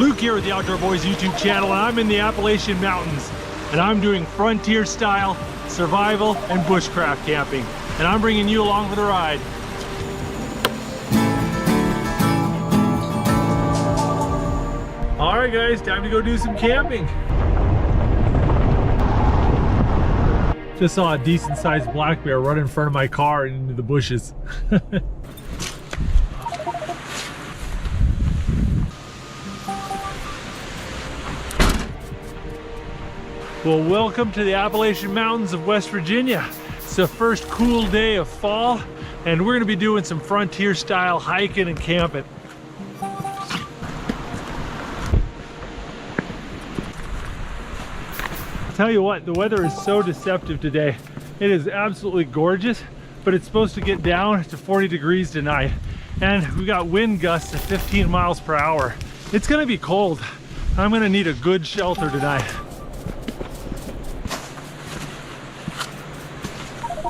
Luke here with the Outdoor Boys YouTube channel, and I'm in the Appalachian Mountains, and I'm doing frontier style survival and bushcraft camping, and I'm bringing you along for the ride. All right guys, time to go do some camping. Just saw a decent sized black bear run in front of my car and into the bushes. Well, welcome to the Appalachian Mountains of West Virginia. It's the first cool day of fall, and we're gonna be doing some frontier style hiking and camping. I'll tell you what, the weather is so deceptive today. It is absolutely gorgeous, but it's supposed to get down to 40 degrees tonight. And we got wind gusts at 15 miles per hour. It's gonna be cold. I'm gonna need a good shelter tonight.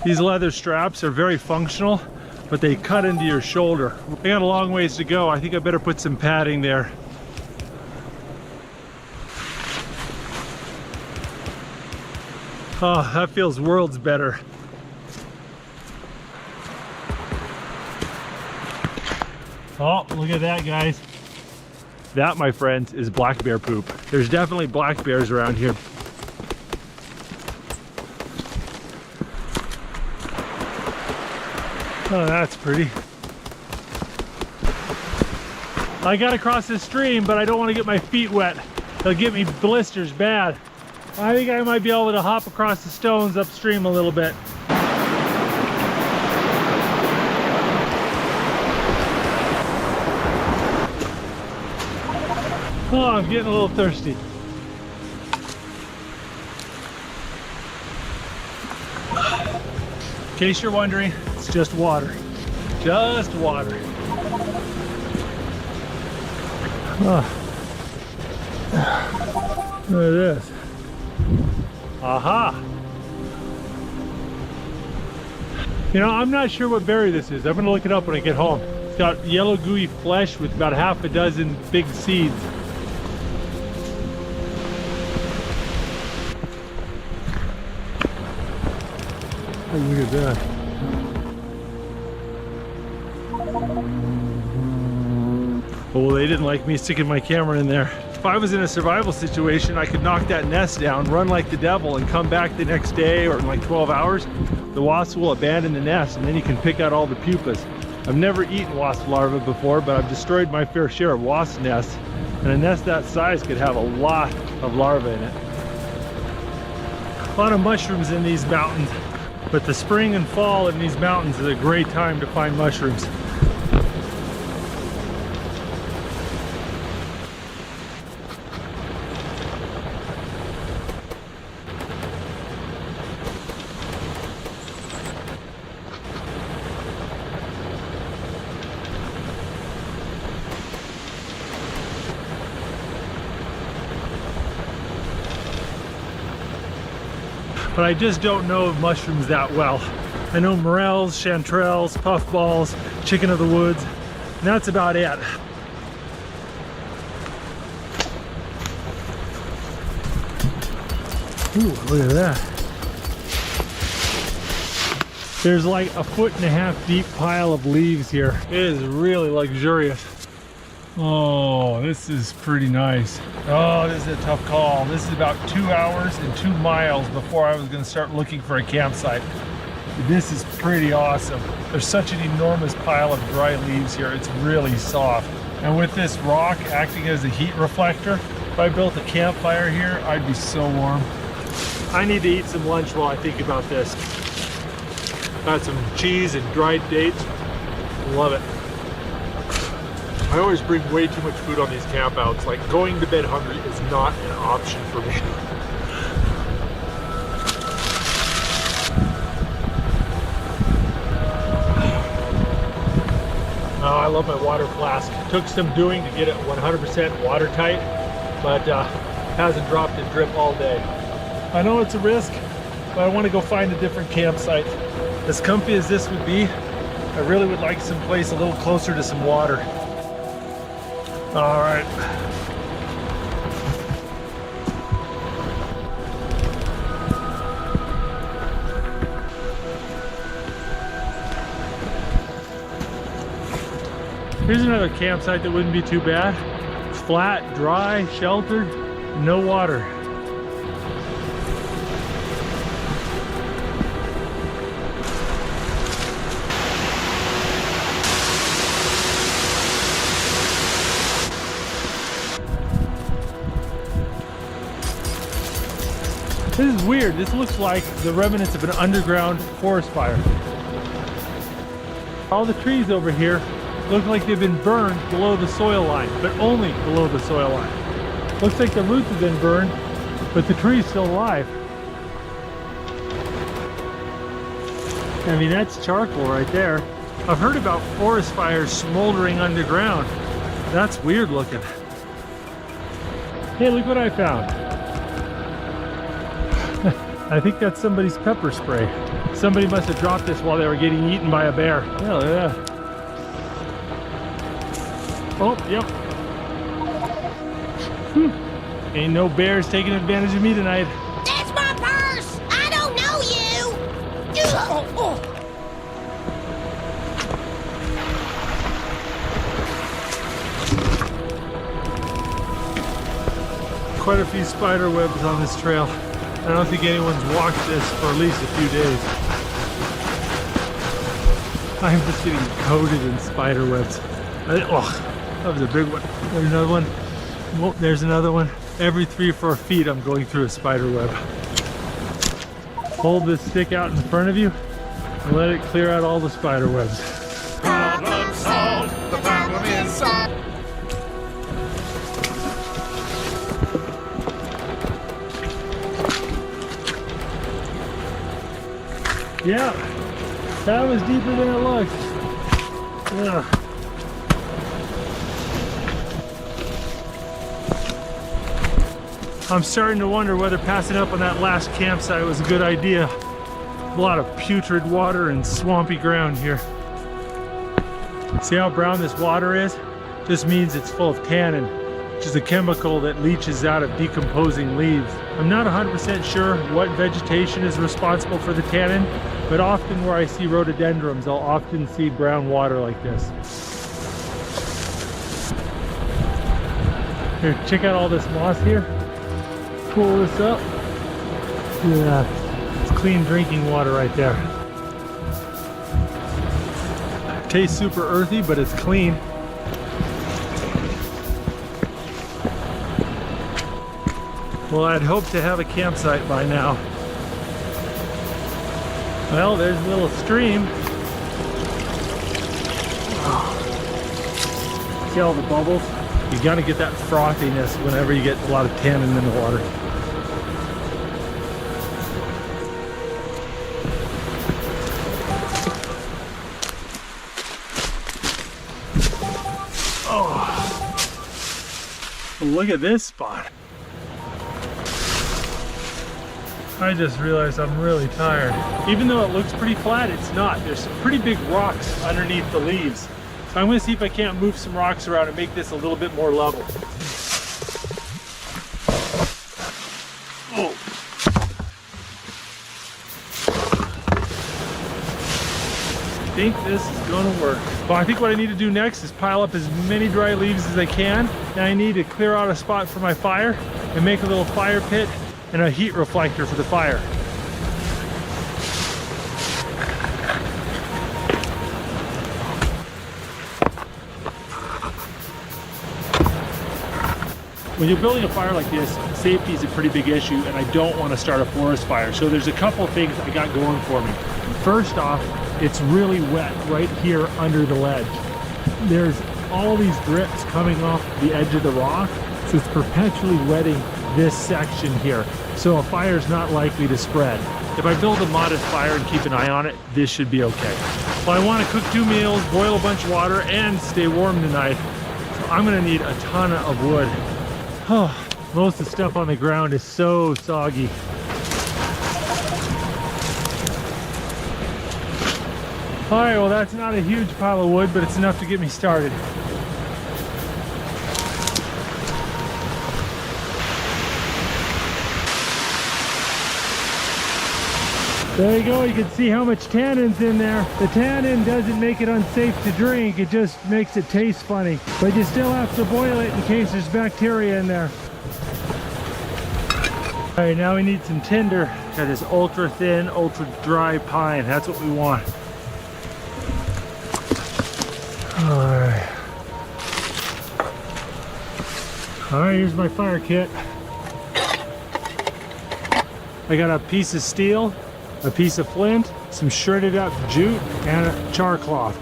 These leather straps are very functional, but they cut into your shoulder. I got a long ways to go. I think I better put some padding there. Oh, that feels worlds better. Oh, look at that, guys. That, my friends, is black bear poop. There's definitely black bears around here. Oh, that's pretty. I gotta cross this stream, but I don't want to get my feet wet. They'll get me blisters bad. I think I might be able to hop across the stones upstream a little bit. Oh, I'm getting a little thirsty. In case you're wondering, it's just water. Just water. Oh. There it is. Aha! You know, I'm not sure what berry this is. I'm gonna look it up when I get home. It's got yellow gooey flesh with about half a dozen big seeds. Oh, look at that. Oh, well, they didn't like me sticking my camera in there. If I was in a survival situation, I could knock that nest down, run like the devil, and come back the next day or in like 12 hours. The wasps will abandon the nest, and then you can pick out all the pupas. I've never eaten wasp larvae before, but I've destroyed my fair share of wasp nests, and a nest that size could have a lot of larvae in it. A lot of mushrooms in these mountains, but the spring and fall in these mountains is a great time to find mushrooms. But I just don't know mushrooms that well. I know morels, chanterelles, puffballs, chicken of the woods, and that's about it. Ooh, look at that. There's like a 1.5 foot deep pile of leaves here. It is really luxurious. Oh, this is pretty nice. Oh, this is a tough call. This is about 2 hours and 2 miles before I was going to start looking for a campsite. This is pretty awesome. There's such an enormous pile of dry leaves here. It's really soft. And with this rock acting as a heat reflector, if I built a campfire here, I'd be so warm. I need to eat some lunch while I think about this. Got some cheese and dried dates. Love it. I always bring way too much food on these campouts. Like, going to bed hungry is not an option for me. Oh, I love my water flask. Took some doing to get it 100% watertight, but hasn't dropped a drip all day. I know it's a risk, but I want to go find a different campsite. As comfy as this would be, I really would like some place a little closer to some water. All right, Here's another campsite that wouldn't be too bad. It's flat, dry, sheltered, no water. This is weird. This looks like the remnants of an underground forest fire. All the trees over here look like they've been burned below the soil line, but only below the soil line. Looks like the roots have been burned, but the tree's still alive. I mean, that's charcoal right there. I've heard about forest fires smoldering underground. That's weird looking. Hey, look what I found. I think that's somebody's pepper spray. Somebody must have dropped this while they were getting eaten by a bear. Hell yeah. Oh, yep. Ain't no bears taking advantage of me tonight. That's my purse! I don't know you! Quite a few spider webs on this trail. I don't think anyone's walked this for at least a few days. I'm just getting coated in spider webs. Oh, that was a big one. There's another one. Oh, there's another one. Every 3 or 4 feet I'm going through a spider web. Hold this stick out in front of you and let it clear out all the spider webs. Problem solved. The problem is solved. Yeah, that was deeper than it looked. Ugh. I'm starting to wonder whether passing up on that last campsite was a good idea. A lot of putrid water and swampy ground here. See how brown this water is? This means it's full of tannin, which is a chemical that leaches out of decomposing leaves. I'm not 100% sure what vegetation is responsible for the tannin, but often where I see rhododendrons, I'll often see brown water like this. Here, check out all this moss here. Pull this up. Yeah, it's clean drinking water right there. Tastes super earthy, but it's clean. Well, I'd hoped to have a campsite by now. Well, there's a little stream. Oh. See all the bubbles? You gotta get that frothiness whenever you get a lot of tannin in the water. Oh. Look at this spot. I just realized I'm really tired. Even though it looks pretty flat, it's not. There's some pretty big rocks underneath the leaves. So I'm gonna see if I can't move some rocks around and make this a little bit more level. Oh. I think this is gonna work. Well, I think what I need to do next is pile up as many dry leaves as I can. And I need to clear out a spot for my fire and make a little fire pit and a heat reflector for the fire. When you're building a fire like this, safety is a pretty big issue, and I don't want to start a forest fire. So there's a couple of things I got going for me. First off, it's really wet right here under the ledge. There's all these drips coming off the edge of the rock, so it's perpetually wetting this section here. So a fire is not likely to spread. If I build a modest fire and keep an eye on it, this should be okay. Well, I want to cook 2 meals, boil a bunch of water, and stay warm tonight. So I'm gonna need a ton of wood. Oh, most of the stuff on the ground is so soggy. All right, well, that's not a huge pile of wood, but it's enough to get me started. There you go, you can see how much tannin's in there. The tannin doesn't make it unsafe to drink, it just makes it taste funny. But you still have to boil it in case there's bacteria in there. All right, now we need some tinder. Got this ultra thin, ultra dry pine. That's what we want. All right, here's my fire kit. I got a piece of steel, a piece of flint, some shredded up jute, and a char cloth.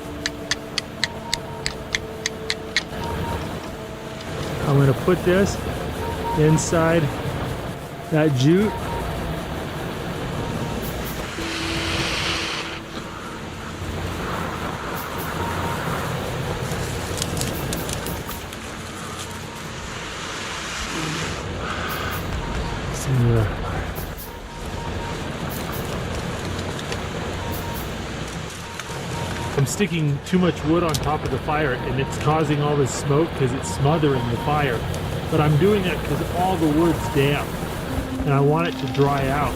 I'm going to put this inside that jute. I'm sticking too much wood on top of the fire and it's causing all this smoke because it's smothering the fire. But I'm doing it because all the wood's damp and I want it to dry out.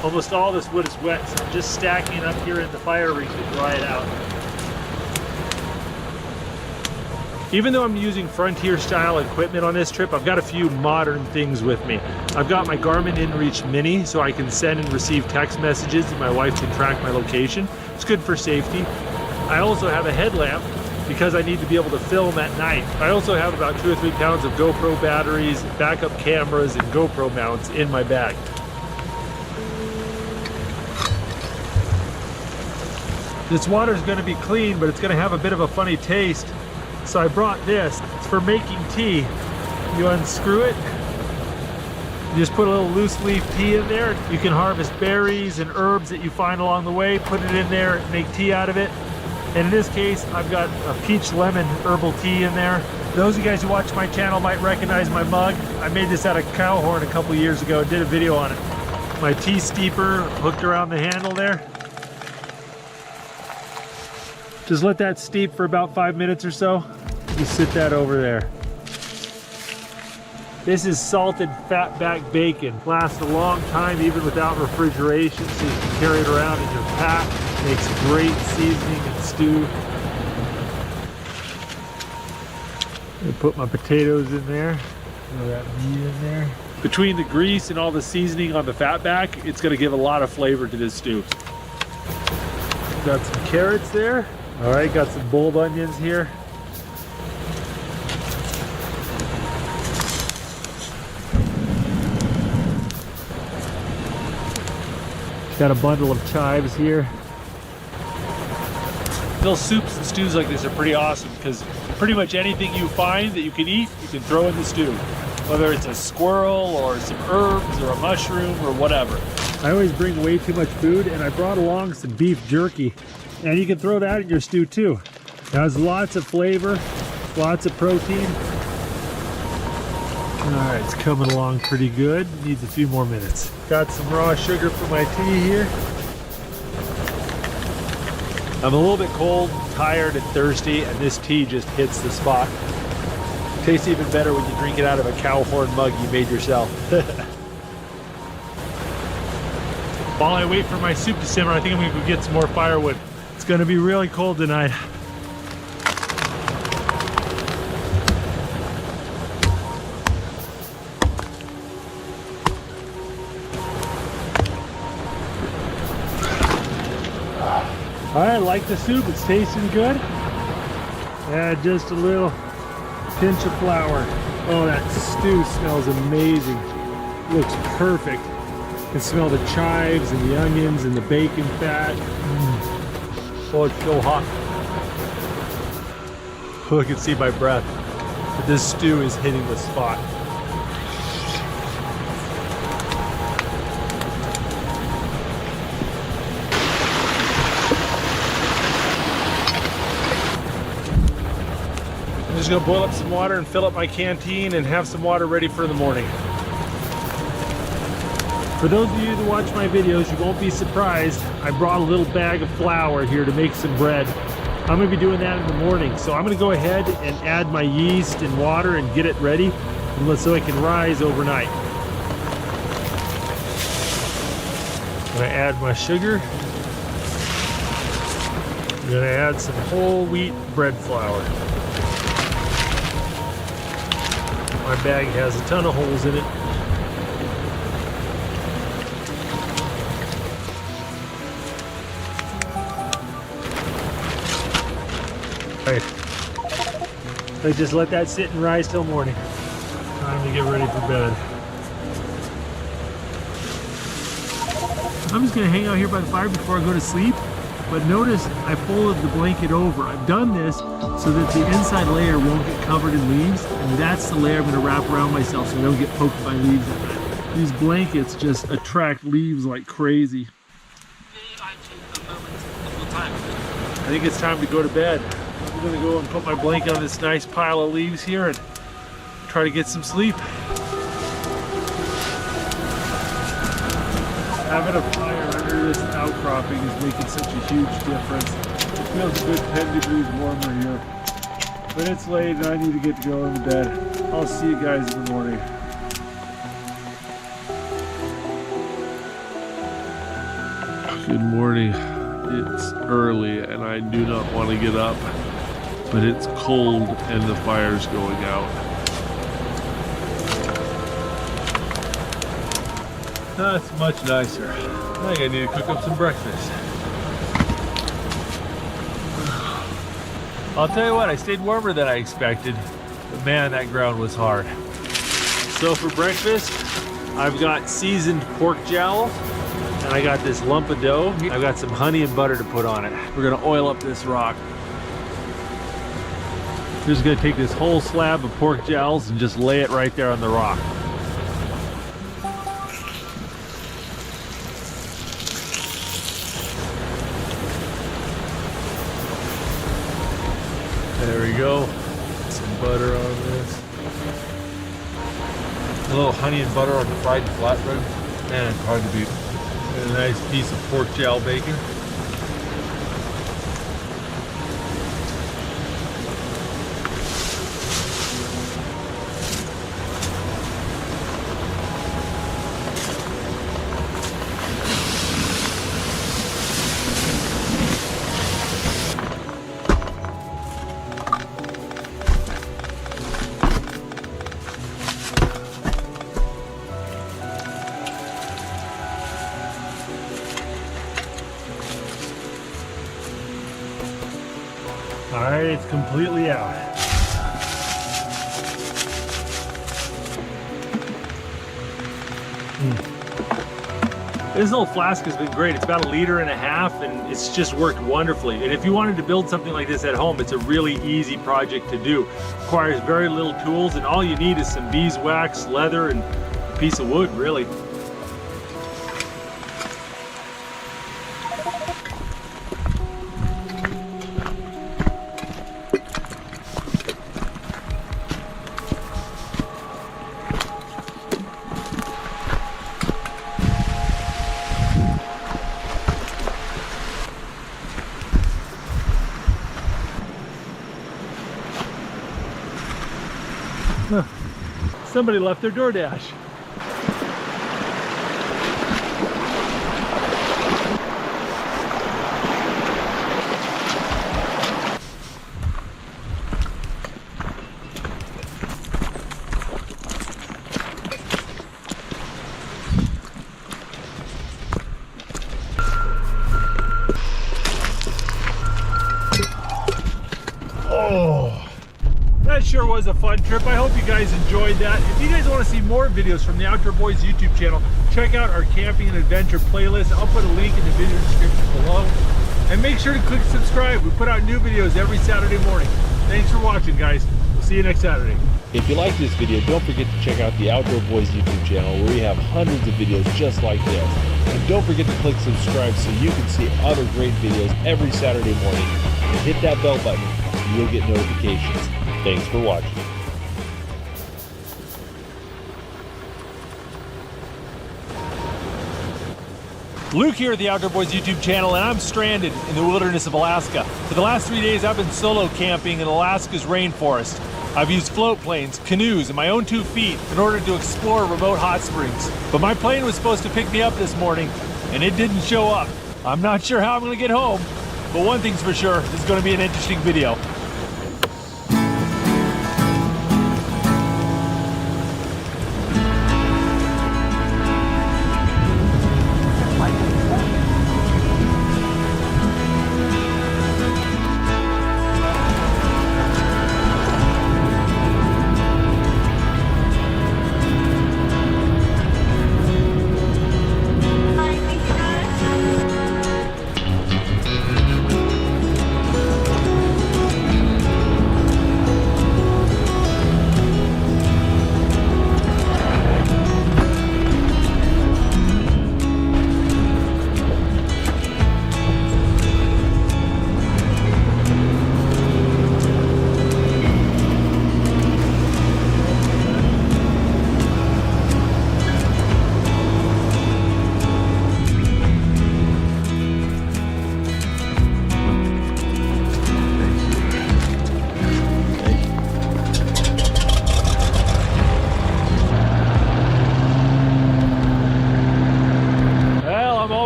Almost all this wood is wet, so I'm just stacking it up here in the fire ring to dry it out. Even though I'm using frontier style equipment on this trip, I've got a few modern things with me. I've got my Garmin InReach Mini so I can send and receive text messages and my wife can track my location. It's good for safety. I also have a headlamp because I need to be able to film at night. I also have about 2 or 3 pounds of GoPro batteries, backup cameras, and GoPro mounts in my bag. This water is going to be clean, but it's going to have a bit of a funny taste. So I brought this. It's for making tea. You unscrew it. You just put a little loose leaf tea in there. You can harvest berries and herbs that you find along the way, put it in there, make tea out of it. And in this case, I've got a peach lemon herbal tea in there. Those of you guys who watch my channel might recognize my mug. I made this out of cow horn a couple years ago and did a video on it. My tea steeper hooked around the handle there. Just let that steep for about 5 minutes or so. Just sit that over there. This is salted fatback bacon. Lasts a long time even without refrigeration, so you can carry it around in your pack. Makes great seasoning and stew. I put my potatoes in there. Throw that meat in there. Between the grease and all the seasoning on the fatback, it's going to give a lot of flavor to this stew. Got some carrots there. All right, got some boiled onions here. Got a bundle of chives here. Little soups and stews like this are pretty awesome because pretty much anything you find that you can eat, you can throw in the stew. Whether it's a squirrel or some herbs or a mushroom or whatever. I always bring way too much food and I brought along some beef jerky. And you can throw that in your stew too. It has lots of flavor, lots of protein. All right, it's coming along pretty good. Needs a few more minutes. Got some raw sugar for my tea here. I'm a little bit cold, tired, and thirsty, and this tea just hits the spot. Tastes even better when you drink it out of a cow horn mug you made yourself. While I wait for my soup to simmer, I think I'm gonna go get some more firewood. It's gonna be really cold tonight. All right, I like the soup, it's tasting good. Add just a little pinch of flour. Oh, that stew smells amazing. Looks perfect. You can smell the chives and the onions and the bacon fat. Oh, it's so hot. Oh, I can see my breath. But this stew is hitting the spot. I'm just gonna boil up some water and fill up my canteen and have some water ready for the morning. For those of you that watch my videos, you won't be surprised. I brought a little bag of flour here to make some bread. I'm gonna be doing that in the morning. So I'm gonna go ahead and add my yeast and water and get it ready so it can rise overnight. I'm gonna add my sugar. I'm gonna add some whole wheat bread flour. My bag has a ton of holes in it. Right. So just let that sit and rise till morning. Time to get ready for bed. I'm just gonna hang out here by the fire before I go to sleep. But notice I folded the blanket over. I've done this so that the inside layer won't get covered in leaves, and that's the layer I'm gonna wrap around myself so I don't get poked by leaves at night. These blankets just attract leaves like crazy. I think it's time to go to bed. I'm gonna go and put my blanket on this nice pile of leaves here and try to get some sleep. Having a fire under this outcropping is making such a huge difference. It feels a good 10 degrees warmer here. But it's late and I need to get to go into bed. I'll see you guys in the morning. Good morning. It's early and I do not want to get up, but it's cold and the fire's going out. That's much nicer. I think I need to cook up some breakfast. I'll tell you what, I stayed warmer than I expected, but man, that ground was hard. So for breakfast, I've got seasoned pork jowl, and I got this lump of dough. I've got some honey and butter to put on it. We're gonna oil up this rock. We're just gonna take this whole slab of pork jowls and just lay it right there on the rock. There we go. Some butter on this. A little honey and butter on the fried flatbread. Man, it's hard to beat. And a nice piece of pork jowl bacon. All right, it's completely out. This little flask has been great. It's about 1.5 liters, and it's just worked wonderfully. And if you wanted to build something like this at home, it's a really easy project to do. Requires very little tools, and all you need is some beeswax, leather, and a piece of wood, really. Somebody left their DoorDash. That sure was a fun trip. I hope you guys enjoyed that. If you guys want to see more videos from the Outdoor Boys YouTube channel, check out our camping and adventure playlist. I'll put a link in the video description below. And make sure to click subscribe. We put out new videos every Saturday morning. Thanks for watching, guys. We'll see you next Saturday. If you like this video, don't forget to check out the Outdoor Boys YouTube channel where we have hundreds of videos just like this. And don't forget to click subscribe so you can see other great videos every Saturday morning. And hit that bell button and you'll get notifications. Thanks for watching. Luke here at the Outdoor Boys YouTube channel, and I'm stranded in the wilderness of Alaska. For the last 3 days, I've been solo camping in Alaska's rainforest. I've used float planes, canoes, and my own 2 feet in order to explore remote hot springs. But my plane was supposed to pick me up this morning, and it didn't show up. I'm not sure how I'm gonna get home, but one thing's for sure, this is gonna be an interesting video.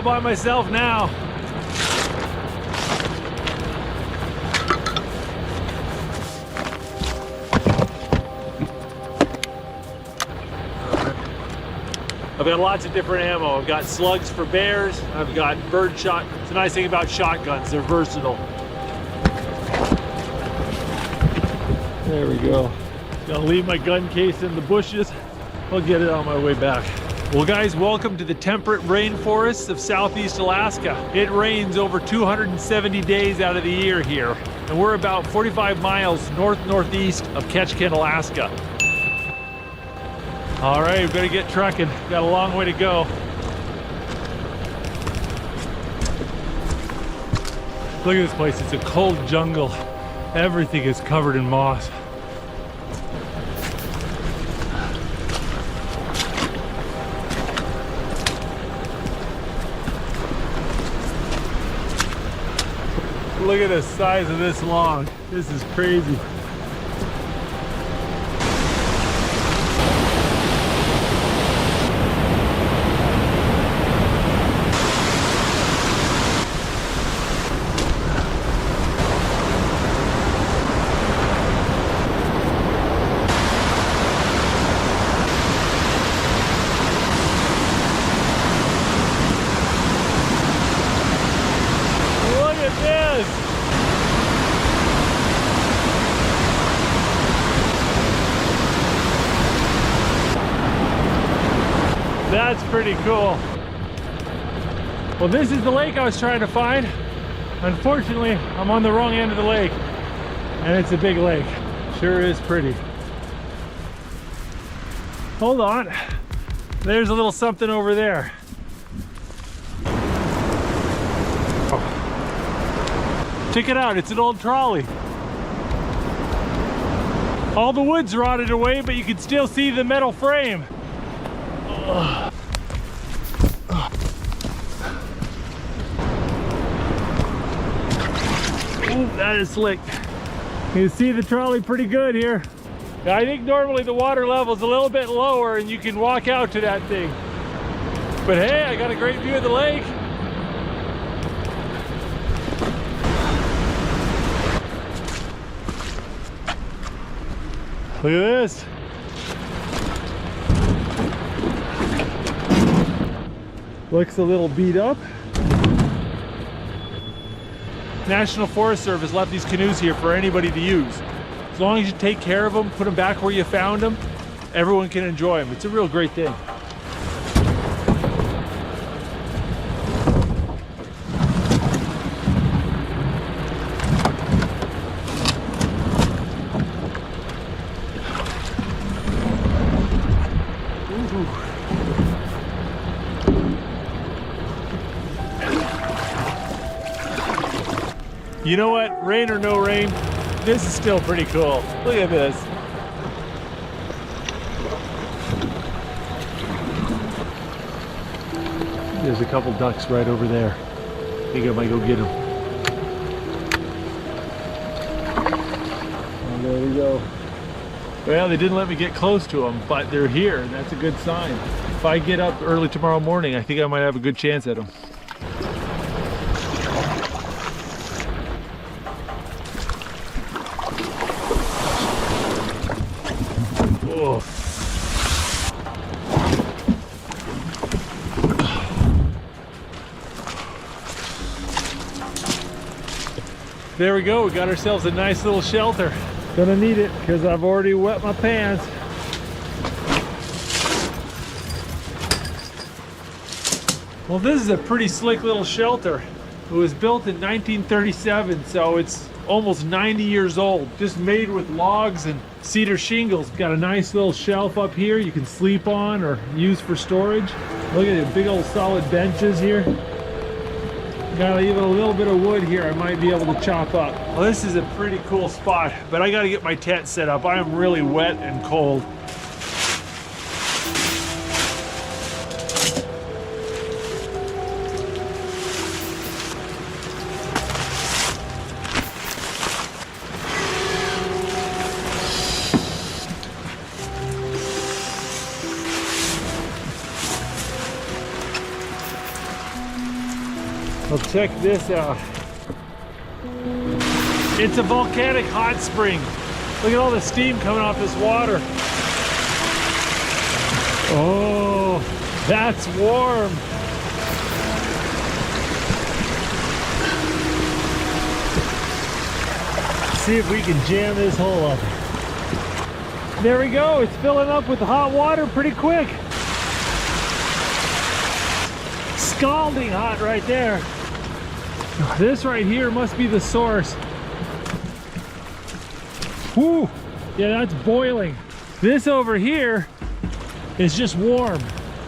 By myself now. I've got lots of different ammo. I've got slugs for bears. I've got bird shot. It's a nice thing about shotguns, they're versatile. There we go. Gonna leave my gun case in the bushes. I'll get it on my way back. Well guys, welcome to the temperate rainforests of southeast Alaska. It rains over 270 days out of the year here, and we're about 45 miles northeast of Ketchikan, Alaska. All right, we better get trucking. Got a long way to go. Look at this place, it's a cold jungle. Everything is covered in moss. Look at the size of this lawn. This is crazy. That's pretty cool. Well, this is the lake I was trying to find. Unfortunately, I'm on the wrong end of the lake, and it's a big lake. Sure is pretty. Hold on. There's a little something over there. Oh. Check it out, it's an old trolley. All the wood's rotted away, but you can still see the metal frame. Ooh, that is slick. You can see the trolley pretty good here. I think normally the water level is a little bit lower and you can walk out to that thing. But hey, I got a great view of the lake. Look at this. Looks a little beat up. National Forest Service left these canoes here for anybody to use. As long as you take care of them, put them back where you found them, everyone can enjoy them. It's a real great thing. You know what? Rain or no rain, this is still pretty cool. Look at this. There's a couple ducks right over there. I think I might go get them. Oh, there we go. Well, they didn't let me get close to them, but they're here, and that's a good sign. If I get up early tomorrow morning, I think I might have a good chance at them. Oh. There we go, we got ourselves a nice little shelter. Gonna need it because I've already wet my pants. Well, this is a pretty slick little shelter. It was built in 1937, so it's almost 90 years old. Just made with logs and cedar shingles. Got a nice little shelf up here you can sleep on or use for storage. Look at the big old solid benches here. Got even a little bit of wood here I might be able to chop up. Well, this is a pretty cool spot, but I gotta get my tent set up. I am really wet and cold. Well, check this out. It's a volcanic hot spring. Look at all the steam coming off this water. Oh, that's warm. See if we can jam this hole up. There we go, it's filling up with hot water pretty quick. Scalding hot right there. This right here must be the source. Whew, yeah, that's boiling. This over here is just warm.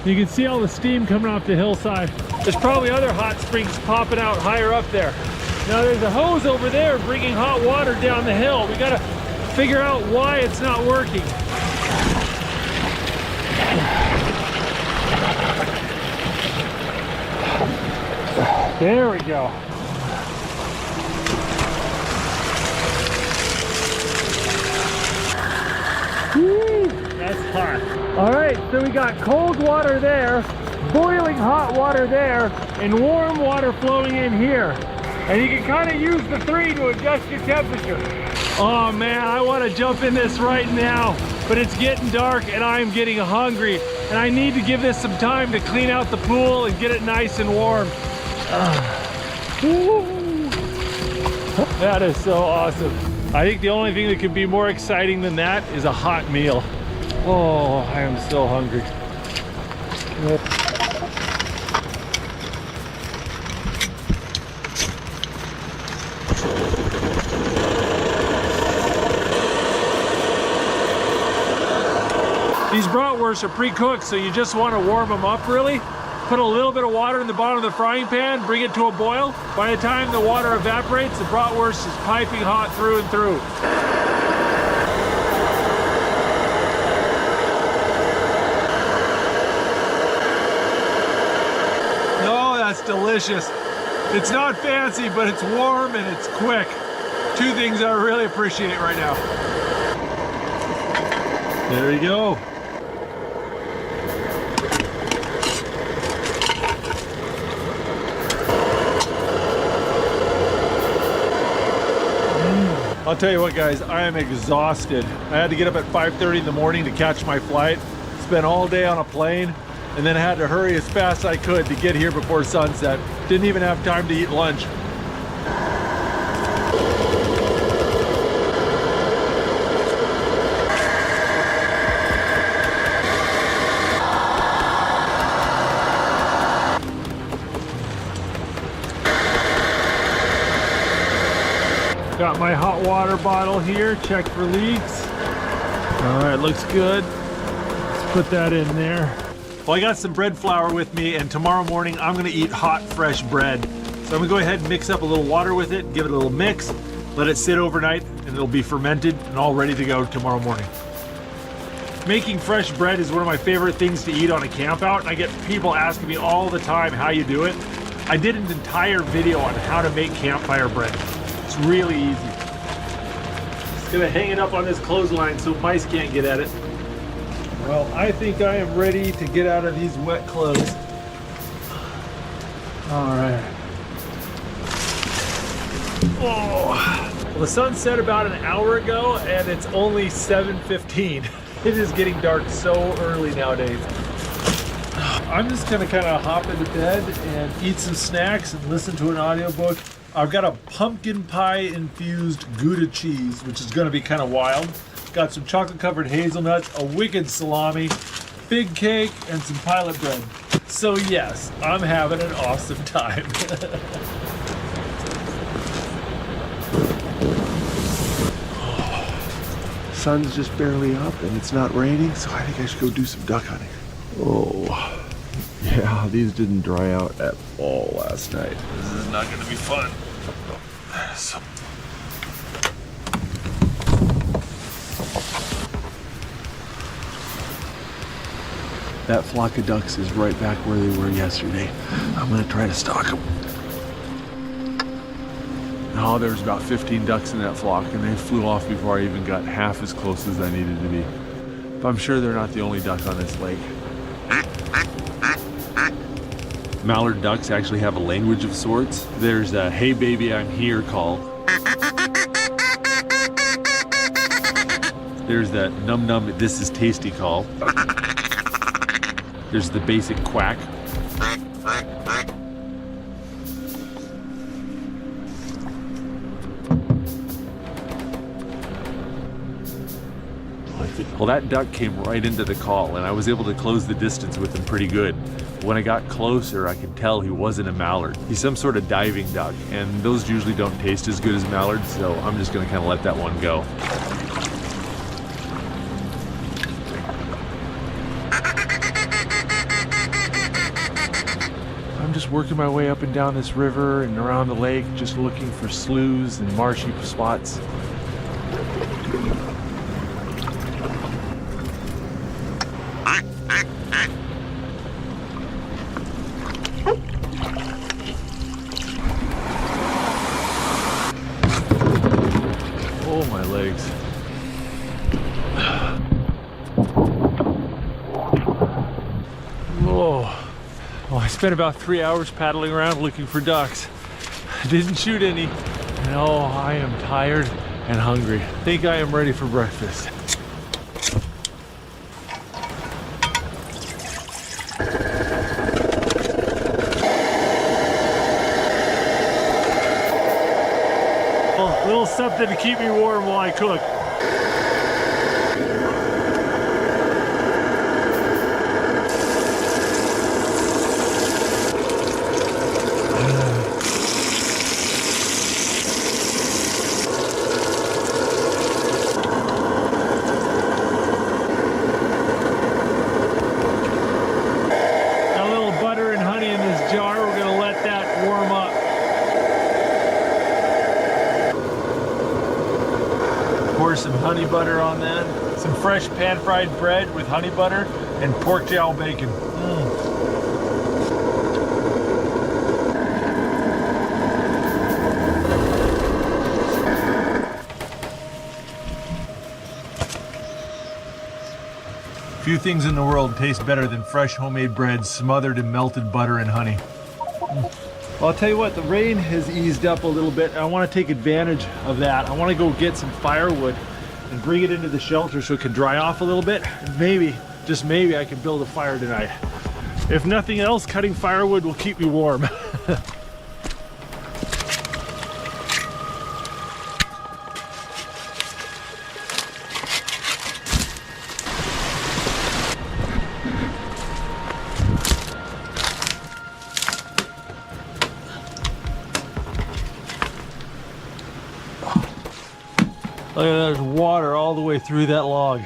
You can see all the steam coming off the hillside. There's probably other hot springs popping out higher up there. Now there's a hose over there bringing hot water down the hill. We gotta figure out why it's not working. There we go. Woo, that's hot. All right, so we got cold water there, boiling hot water there, and warm water flowing in here. And you can kind of use the three to adjust your temperature. Oh man, I want to jump in this right now, but it's getting dark and I'm getting hungry. And I need to give this some time to clean out the pool and get it nice and warm. That is so awesome. I think the only thing that could be more exciting than that is a hot meal. Oh, I am so hungry. These bratwursts are pre-cooked, so you just want to warm them up really. Put a little bit of water in the bottom of the frying pan, bring it to a boil. By the time the water evaporates, the bratwurst is piping hot through and through. Oh, that's delicious. It's not fancy, but it's warm and it's quick. Two things I really appreciate right now. There you go. I'll tell you what, guys, I am exhausted. I had to get up at 5:30 in the morning to catch my flight, spent all day on a plane, and then I had to hurry as fast as I could to get here before sunset. Didn't even have time to eat lunch. Got my hot water bottle here, check for leaks. All right, looks good. Let's put that in there. Well, I got some bread flour with me, and tomorrow morning I'm gonna eat hot, fresh bread. So I'm gonna go ahead and mix up a little water with it, give it a little mix, let it sit overnight, and it'll be fermented and all ready to go tomorrow morning. Making fresh bread is one of my favorite things to eat on a camp out, and I get people asking me all the time how you do it. I did an entire video on how to make campfire bread. It's really easy. Just gonna hang it up on this clothesline so mice can't get at it. Well, I think I am ready to get out of these wet clothes. All right. Oh. Well, the sun set about an hour ago and it's only 7:15. It is getting dark so early nowadays. I'm just gonna kind of hop into bed and eat some snacks and listen to an audiobook. I've got a pumpkin pie infused Gouda cheese, which is gonna be kind of wild. Got some chocolate covered hazelnuts, a wicked salami, fig cake, and some pilot bread. So yes, I'm having an awesome time. Sun's just barely up and it's not raining, so I think I should go do some duck hunting. Oh, yeah, these didn't dry out at all last night. This is not gonna be fun. That flock of ducks is right back where they were yesterday. I'm gonna try to stalk them. Oh, there was about 15 ducks in that flock and they flew off before I even got half as close as I needed to be. But I'm sure they're not the only duck on this lake. Mallard ducks actually have a language of sorts. There's a "Hey baby, I'm here" call. There's that "Num num, this is tasty" call. There's the basic quack. Well, that duck came right into the call and I was able to close the distance with him pretty good. When I got closer, I could tell he wasn't a mallard. He's some sort of diving duck, and those usually don't taste as good as mallards, so I'm just gonna kind of let that one go. I'm just working my way up and down this river and around the lake, just looking for sloughs and marshy spots. Oh, my legs. Whoa. Well, I spent about 3 hours paddling around looking for ducks. I didn't shoot any. And oh, I am tired and hungry. I think I am ready for breakfast. A little something to keep me warm while I cook. Got a little butter and honey in this jar. We're gonna let that warm up. Pour some honey butter on that. Some fresh pan-fried bread with honey butter and pork jowl bacon. Few things in the world taste better than fresh homemade bread smothered in melted butter and honey. Well, I'll tell you what, the rain has eased up a little bit. I want to take advantage of that. I want to go get some firewood and bring it into the shelter so it can dry off a little bit. And maybe, just maybe, I can build a fire tonight. If nothing else, cutting firewood will keep me warm. Look at that, there's water all the way through that log.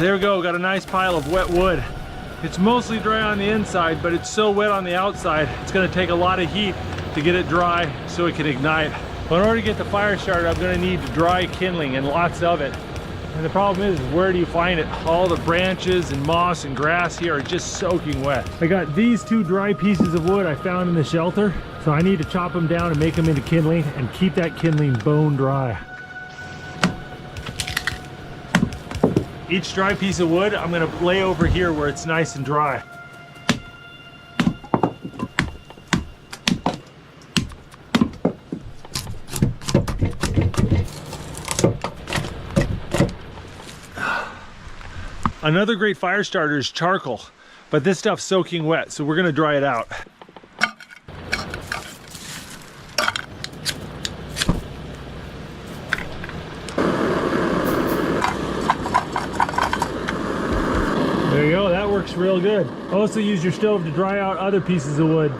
There we go, got a nice pile of wet wood. It's mostly dry on the inside, but it's so wet on the outside, it's gonna take a lot of heat to get it dry so it can ignite. But in order to get the fire started, I'm gonna need dry kindling and lots of it. And the problem is, where do you find it? All the branches and moss and grass here are just soaking wet. I got these 2 dry pieces of wood I found in the shelter, so I need to chop them down and make them into kindling and keep that kindling bone dry. Each dry piece of wood, I'm gonna lay over here where it's nice and dry. Another great fire starter is charcoal, but this stuff's soaking wet, so we're gonna dry it out. There you go, that works real good. Also use your stove to dry out other pieces of wood.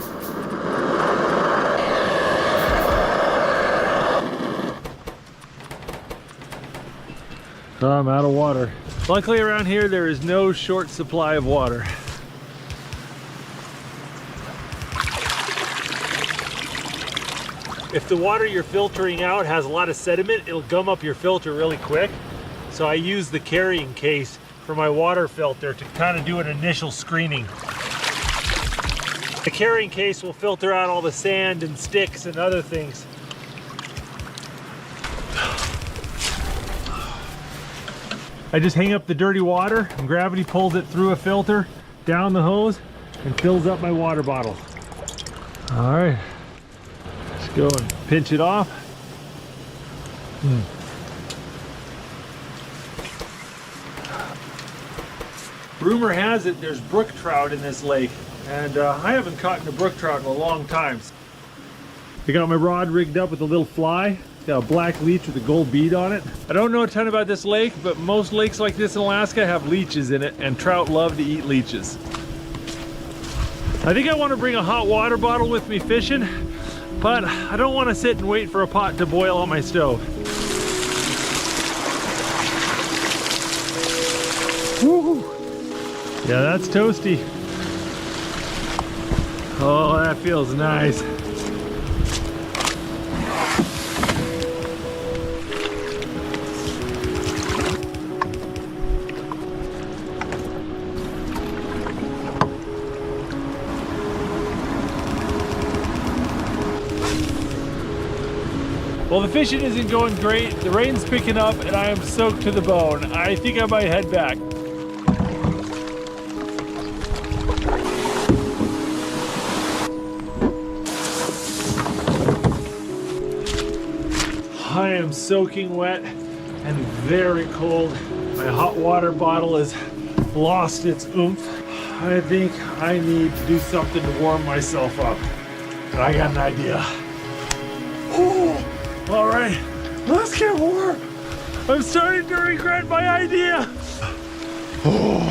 Oh, I'm out of water. Luckily around here there is no short supply of water. If the water you're filtering out has a lot of sediment, it'll gum up your filter really quick. So I use the carrying case for my water filter to kind of do an initial screening. The carrying case will filter out all the sand and sticks and other things. I just hang up the dirty water and gravity pulls it through a filter, down the hose, and fills up my water bottle. All right, let's go and pinch it off. Rumor has it there's brook trout in this lake, and I haven't caught a brook trout in a long time. I got my rod rigged up with a little fly. Got a black leech with a gold bead on it. I don't know a ton about this lake, but most lakes like this in Alaska have leeches in it, and trout love to eat leeches. I think I want to bring a hot water bottle with me fishing, but I don't want to sit and wait for a pot to boil on my stove. Woo! Yeah, that's toasty. Oh, that feels nice. Well, the fishing isn't going great. The rain's picking up and I am soaked to the bone. I think I might head back. I am soaking wet and very cold. My hot water bottle has lost its oomph. I think I need to do something to warm myself up. And I got an idea. Ooh. All right, let's get warm. I'm starting to regret my idea. Oh.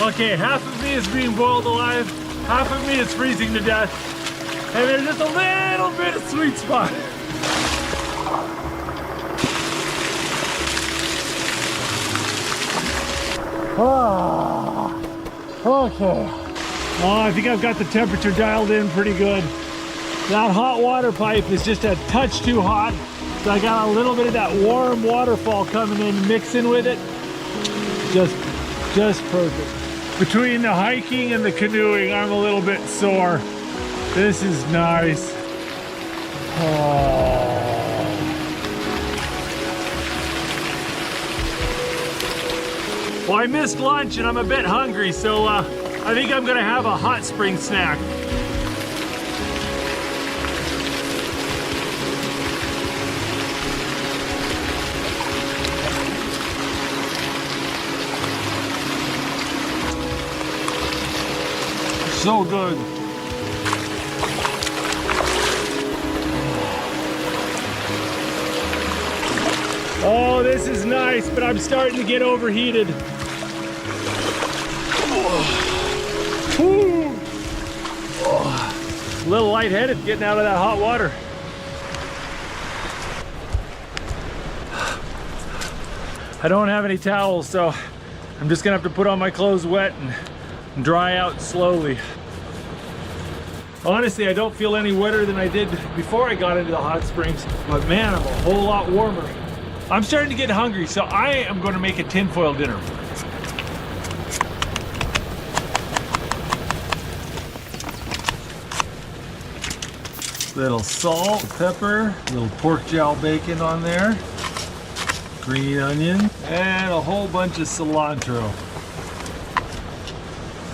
Okay, half of me is being boiled alive, half of me is freezing to death, and there's just a little bit of sweet spot. Ah, okay. Oh, I think I've got the temperature dialed in pretty good. That hot water pipe is just a touch too hot, so I got a little bit of that warm waterfall coming in, mixing with it. Just perfect. Between the hiking and the canoeing, I'm a little bit sore. This is nice. Oh. Well, I missed lunch and I'm a bit hungry, so I think I'm gonna have a hot spring snack. So good. Oh, this is nice, but I'm starting to get overheated. A little lightheaded getting out of that hot water. I don't have any towels, so I'm just gonna have to put on my clothes wet and dry out slowly. Honestly, I don't feel any wetter than I did before I got into the hot springs, but man, I'm a whole lot warmer. I'm starting to get hungry, so I am going to make a tinfoil dinner. Little salt, pepper, little pork jowl bacon on there, green onion, and a whole bunch of cilantro.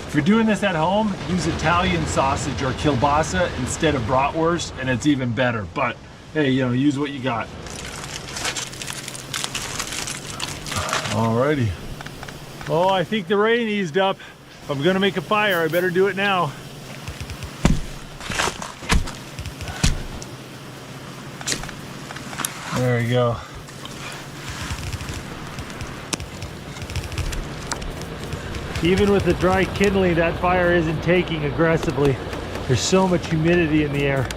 If you're doing this at home, use Italian sausage or kielbasa instead of bratwurst, and it's even better. But hey, you know, use what you got. Alrighty. Oh, I think the rain eased up. If I'm gonna make a fire, I better do it now. There we go. Even with the dry kindling, that fire isn't taking aggressively. There's so much humidity in the air.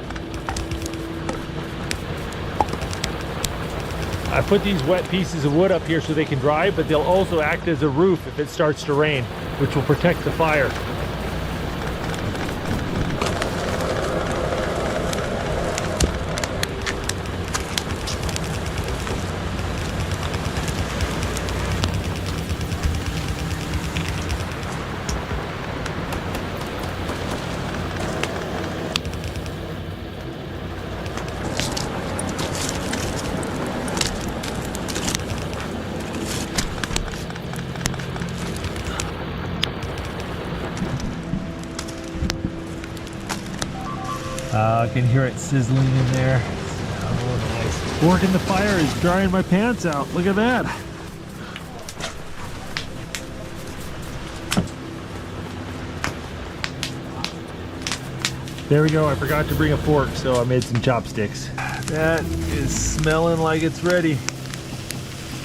I put these wet pieces of wood up here so they can dry, but they'll also act as a roof if it starts to rain, which will protect the fire. I can hear it sizzling in there. Oh, nice. Working the fire is drying my pants out. Look at that. There we go. I forgot to bring a fork, so I made some chopsticks. That is smelling like it's ready.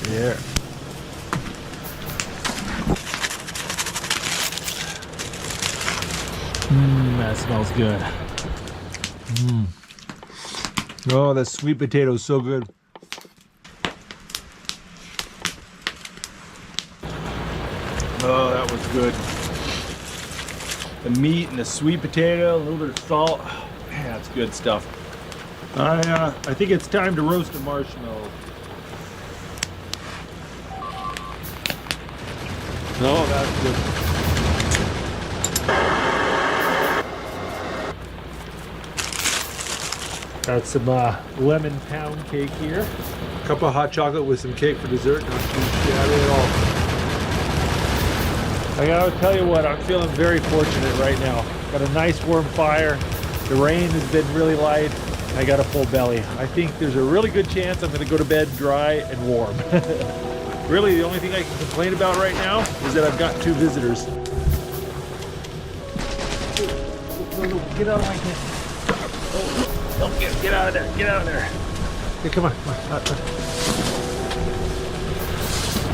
There. That smells good. Oh, that sweet potato is so good. Oh, that was good. The meat and the sweet potato, a little bit of salt. Man, that's good stuff. I think it's time to roast a marshmallow. Oh, that's good. Got some lemon pound cake here. A cup of hot chocolate with some cake for dessert. Not too shabby at all. I gotta tell you what, I'm feeling very fortunate right now. Got a nice warm fire. The rain has been really light. I got a full belly. I think there's a really good chance I'm gonna go to bed dry and warm. Really, the only thing I can complain about right now is that I've got 2 visitors. No, get out of my tent. Don't get out of there. Get out of there. Okay, come on.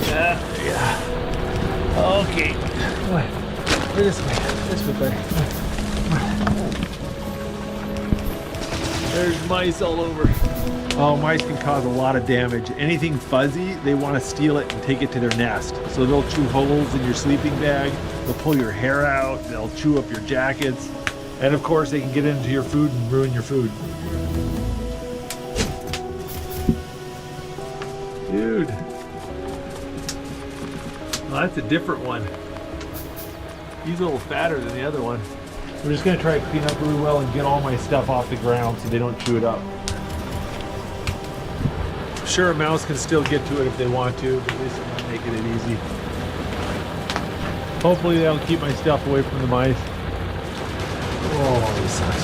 Yeah. Okay. Come on. This way. This way, buddy. Come on. There's mice all over. Oh, mice can cause a lot of damage. Anything fuzzy, they want to steal it and take it to their nest. So they'll chew holes in your sleeping bag. They'll pull your hair out. They'll chew up your jackets. And of course, they can get into your food and ruin your food. Dude. Well, that's a different one. He's a little fatter than the other one. We're just gonna try to clean up really well and get all my stuff off the ground so they don't chew it up. Sure, a mouse can still get to it if they want to, but at least I'm not making it easy. Hopefully that'll keep my stuff away from the mice. Oh, these sucks.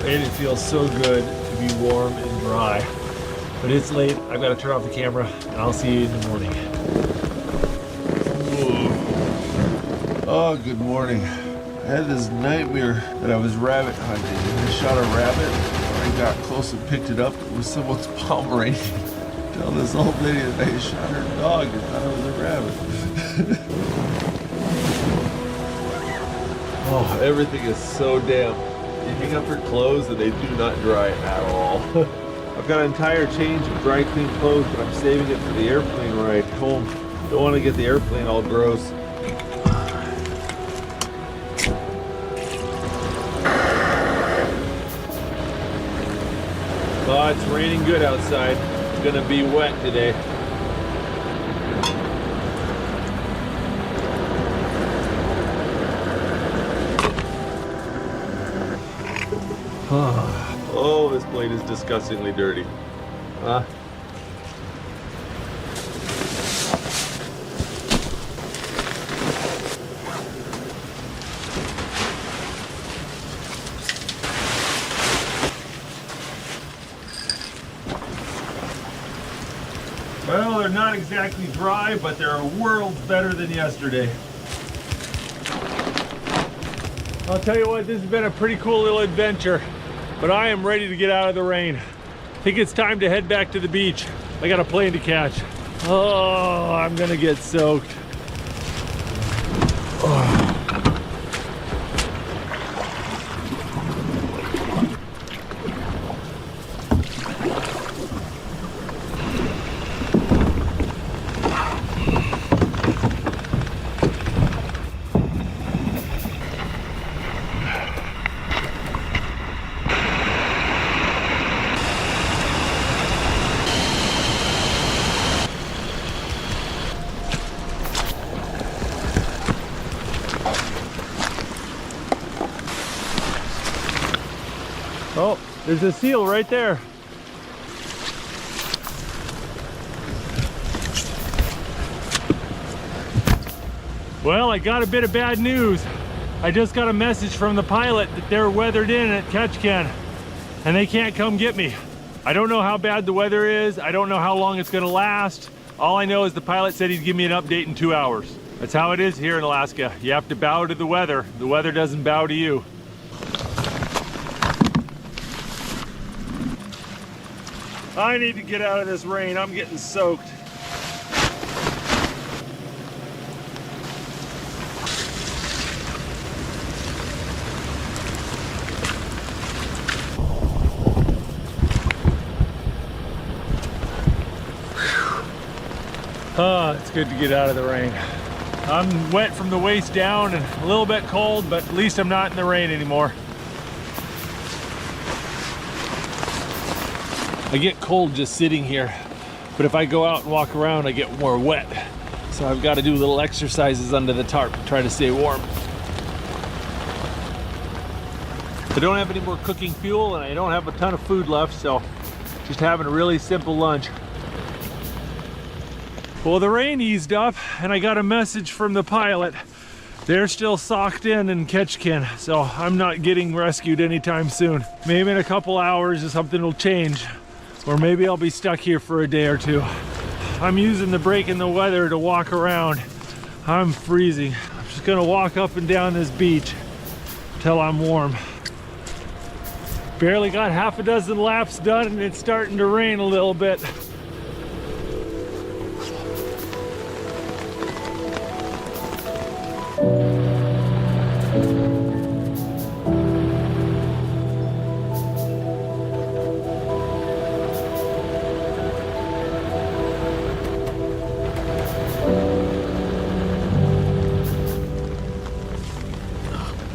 And it feels so good to be warm and dry. But it's late, I've got to turn off the camera, and I'll see you in the morning. Oh, good morning. I had this nightmare that I was rabbit hunting. I shot a rabbit, I got close and picked it up. It was someone's Pomeranian. Tell this old lady that I shot her dog and thought it was a rabbit. Oh, everything is so damp. You hang up your clothes and they do not dry at all. I've got an entire change of dry clean clothes, but I'm saving it for the airplane ride home. Don't want to get the airplane all gross. Oh, it's raining good outside. It's gonna be wet today. Oh, this plate is disgustingly dirty. Well, they're not exactly dry, but they're worlds better than yesterday. I'll tell you what, this has been a pretty cool little adventure, but I am ready to get out of the rain. I think it's time to head back to the beach. I got a plane to catch. Oh, I'm gonna get soaked. Oh, there's a seal right there. Well, I got a bit of bad news. I just got a message from the pilot that they're weathered in at Ketchikan and they can't come get me. I don't know how bad the weather is. I don't know how long it's gonna last. All I know is the pilot said he'd give me an update in 2 hours. That's how it is here in Alaska. You have to bow to the weather. The weather doesn't bow to you. I need to get out of this rain. I'm getting soaked. It's good to get out of the rain. I'm wet from the waist down and a little bit cold, but at least I'm not in the rain anymore. I get cold just sitting here, but if I go out and walk around, I get more wet. So I've got to do little exercises under the tarp to try to stay warm. I don't have any more cooking fuel and I don't have a ton of food left, so just having a really simple lunch. Well, the rain eased up and I got a message from the pilot. They're still socked in Ketchikan, so I'm not getting rescued anytime soon. Maybe in a couple hours something will change. Or maybe I'll be stuck here for a day or two. I'm using the break in the weather to walk around. I'm freezing. I'm just gonna walk up and down this beach till I'm warm. Barely got half a dozen laps done and it's starting to rain a little bit.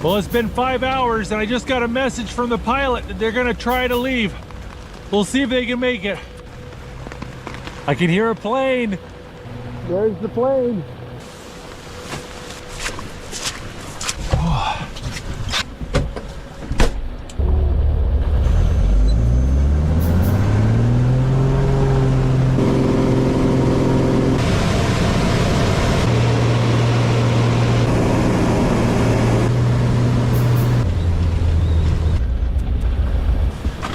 Well, it's been 5 hours and I just got a message from the pilot that they're gonna try to leave. We'll see if they can make it. I can hear a plane. There's the plane.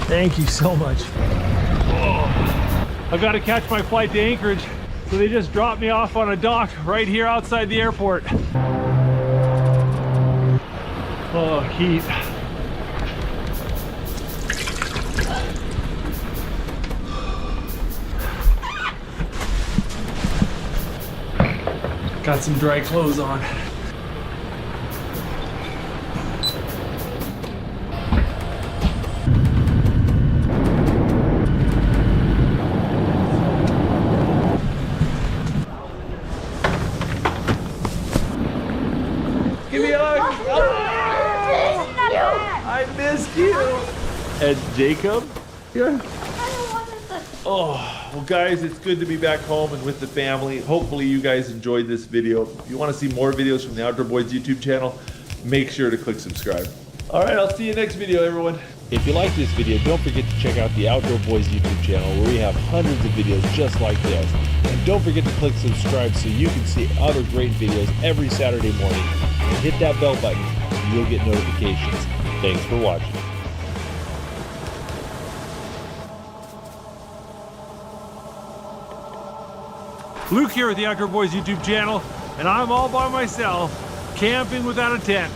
Thank you so much. Oh, I got to catch my flight to Anchorage, so they just dropped me off on a dock right here outside the airport. Oh, heat. Got some dry clothes on. you. And Jacob. Yeah. Oh, well guys, it's good to be back home and with the family. Hopefully you guys enjoyed this video. If you want to see more videos from the Outdoor Boys YouTube channel, make sure to click subscribe. All right, I'll see you next video, everyone. If you like this video, don't forget to check out the Outdoor Boys YouTube channel where we have hundreds of videos just like this. And don't forget to click subscribe so you can see other great videos every Saturday morning. And hit that bell button and you'll get notifications. Thanks for watching. Luke here with the Outdoor Boys YouTube channel, and I'm all by myself, camping without a tent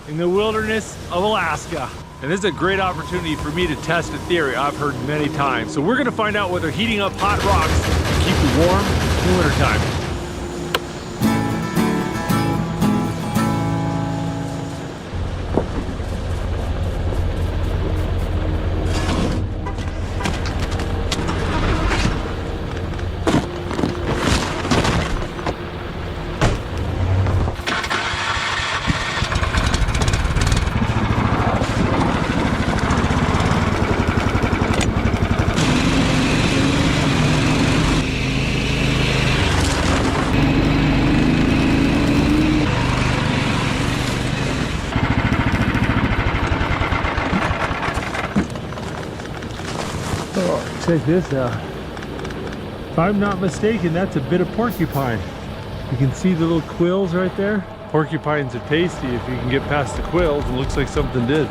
in the wilderness of Alaska. And this is a great opportunity for me to test a theory I've heard many times. So we're gonna find out whether heating up hot rocks can keep you warm in the wintertime. Oh, check this out. If I'm not mistaken, that's a bit of porcupine. You can see the little quills right there. Porcupines are tasty if you can get past the quills. It looks like something did.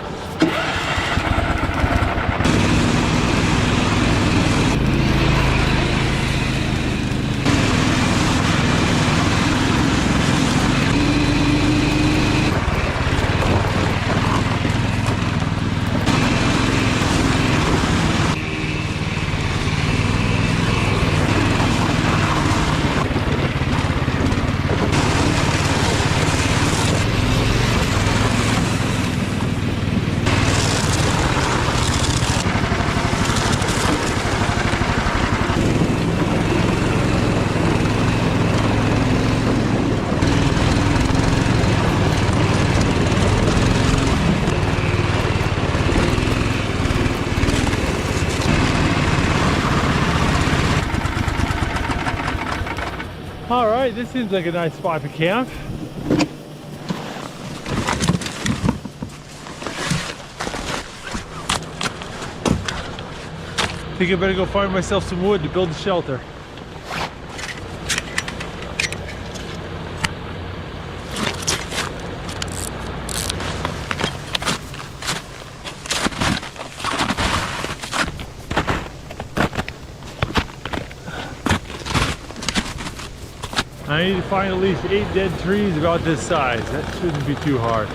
All right, this seems like a nice spot to camp. I think I better go find myself some wood to build a shelter. I need to find at least 8 dead trees about this size. That shouldn't be too hard.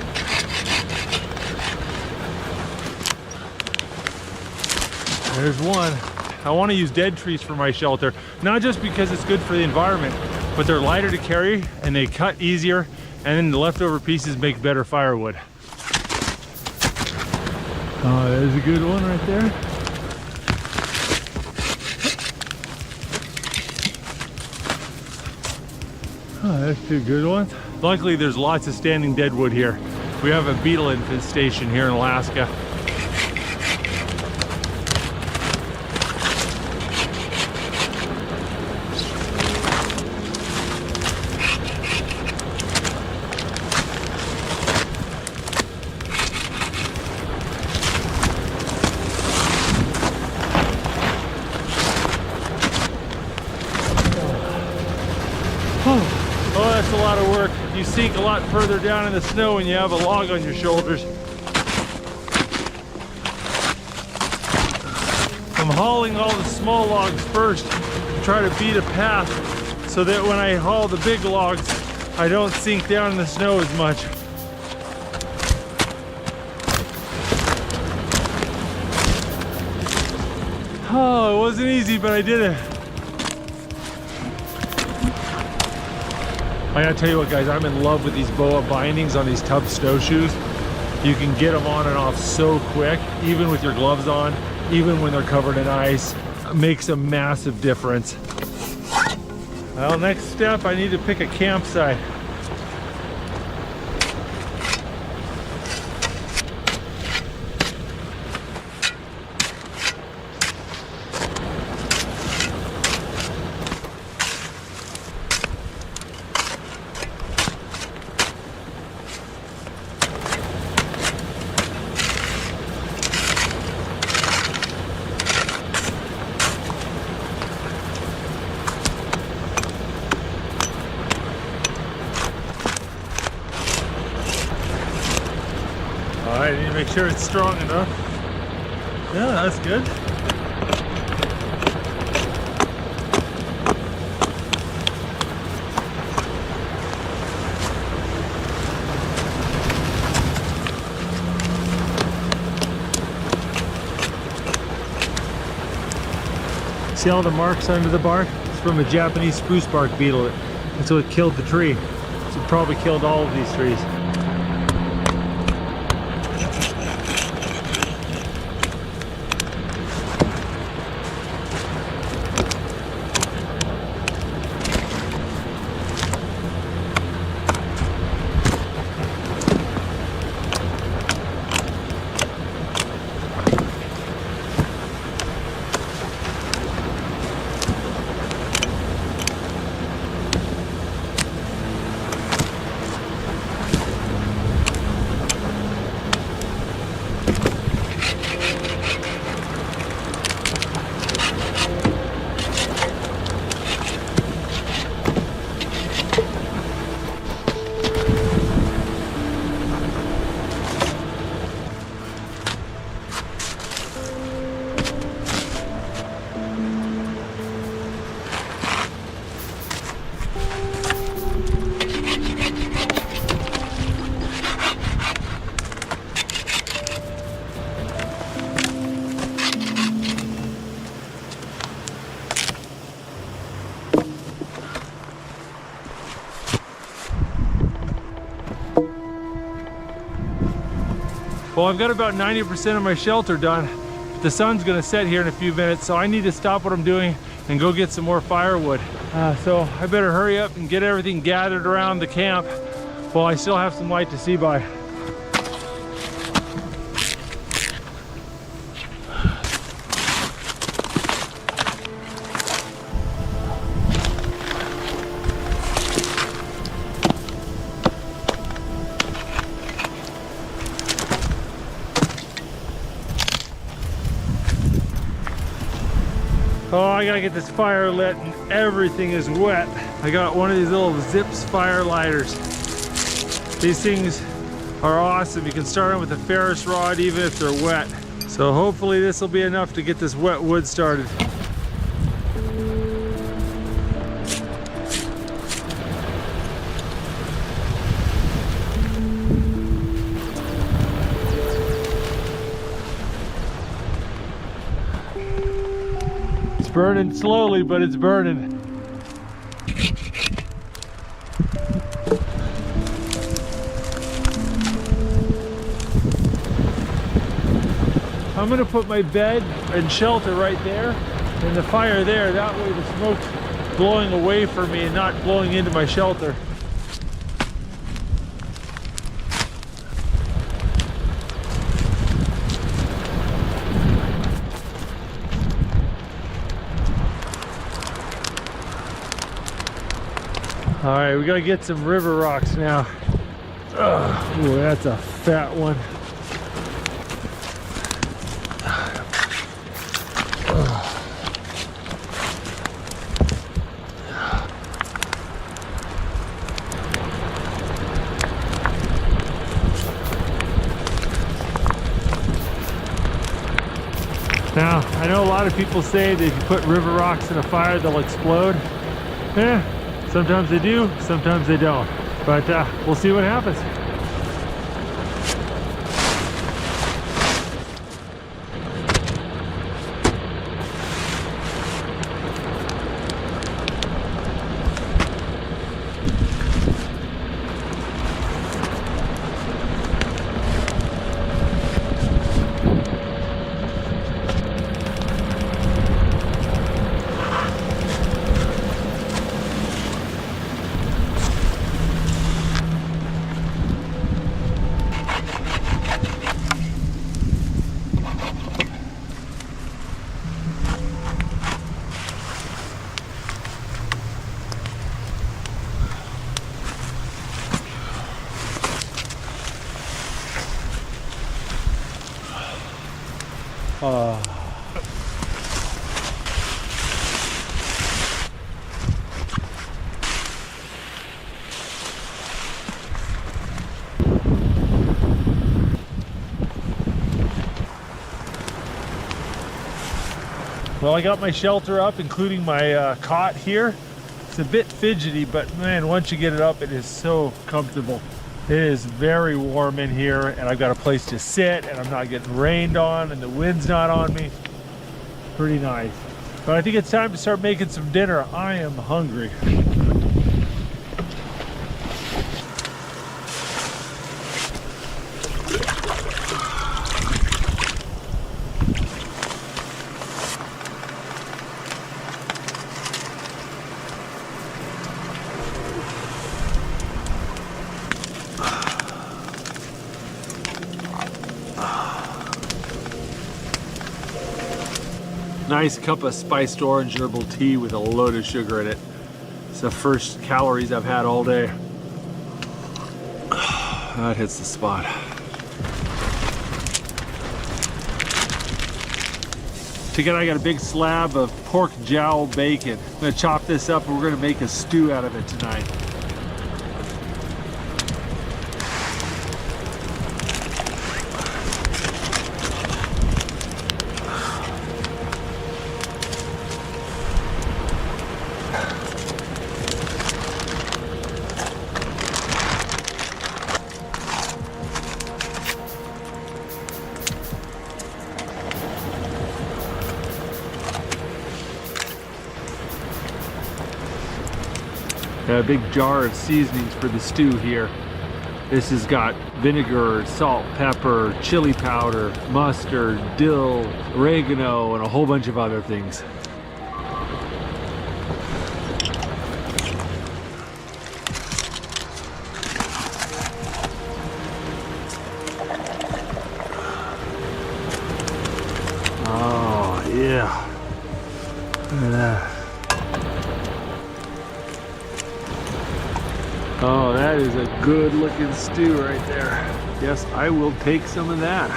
There's one. I want to use dead trees for my shelter, not just because it's good for the environment, but they're lighter to carry and they cut easier, and then the leftover pieces make better firewood. Oh, there's a good one right there. Oh, there's 2 good ones. Luckily, there's lots of standing deadwood here. We have a beetle infestation here in Alaska. Oh, that's a lot of work. You sink a lot further down in the snow when you have a log on your shoulders. I'm hauling all the small logs first to try to beat a path so that when I haul the big logs, I don't sink down in the snow as much. Oh, it wasn't easy, but I did it. I gotta tell you what, guys, I'm in love with these BOA bindings on these tub snowshoes. You can get them on and off so quick, even with your gloves on, even when they're covered in ice. It makes a massive difference. Well, next step, I need to pick a campsite. make sure it's strong enough. Yeah, that's good. See all the marks under the bark? It's from a Japanese spruce bark beetle. That's what killed the tree. So it probably killed all of these trees. Well, I've got about 90% of my shelter done. The sun's gonna set here in a few minutes, so I need to stop what I'm doing and go get some more firewood. So I better hurry up and get everything gathered around the camp while I still have some light to see by. Oh, I gotta get this fire lit and everything is wet. I got one of these little Zips fire lighters. These things are awesome. You can start them with a Ferris rod even if they're wet. So hopefully this will be enough to get this wet wood started. Burning slowly, but it's burning. I'm gonna put my bed and shelter right there and the fire there. That way the smoke's blowing away from me and not blowing into my shelter. All right, we gotta get some river rocks now. Ooh, that's a fat one. Now, I know a lot of people say that if you put river rocks in a fire, they'll explode. Sometimes they do, sometimes they don't. But we'll see what happens. Well, I got my shelter up, including my cot here. It's a bit fidgety, but man, once you get it up, it is so comfortable. It is very warm in here, and I've got a place to sit, and I'm not getting rained on, and the wind's not on me. Pretty nice. But I think it's time to start making some dinner. I am hungry. Nice cup of spiced orange herbal tea with a load of sugar in it. It's the first calories I've had all day. That hits the spot. Chicken, I got a big slab of pork jowl bacon. I'm gonna chop this up and we're gonna make a stew out of it tonight. Got a big jar of seasonings for the stew here. This has got vinegar, salt, pepper, chili powder, mustard, dill, oregano, and a whole bunch of other things. Oh, yeah. Look at that. Oh, that is a good looking stew right there. Yes, I will take some of that.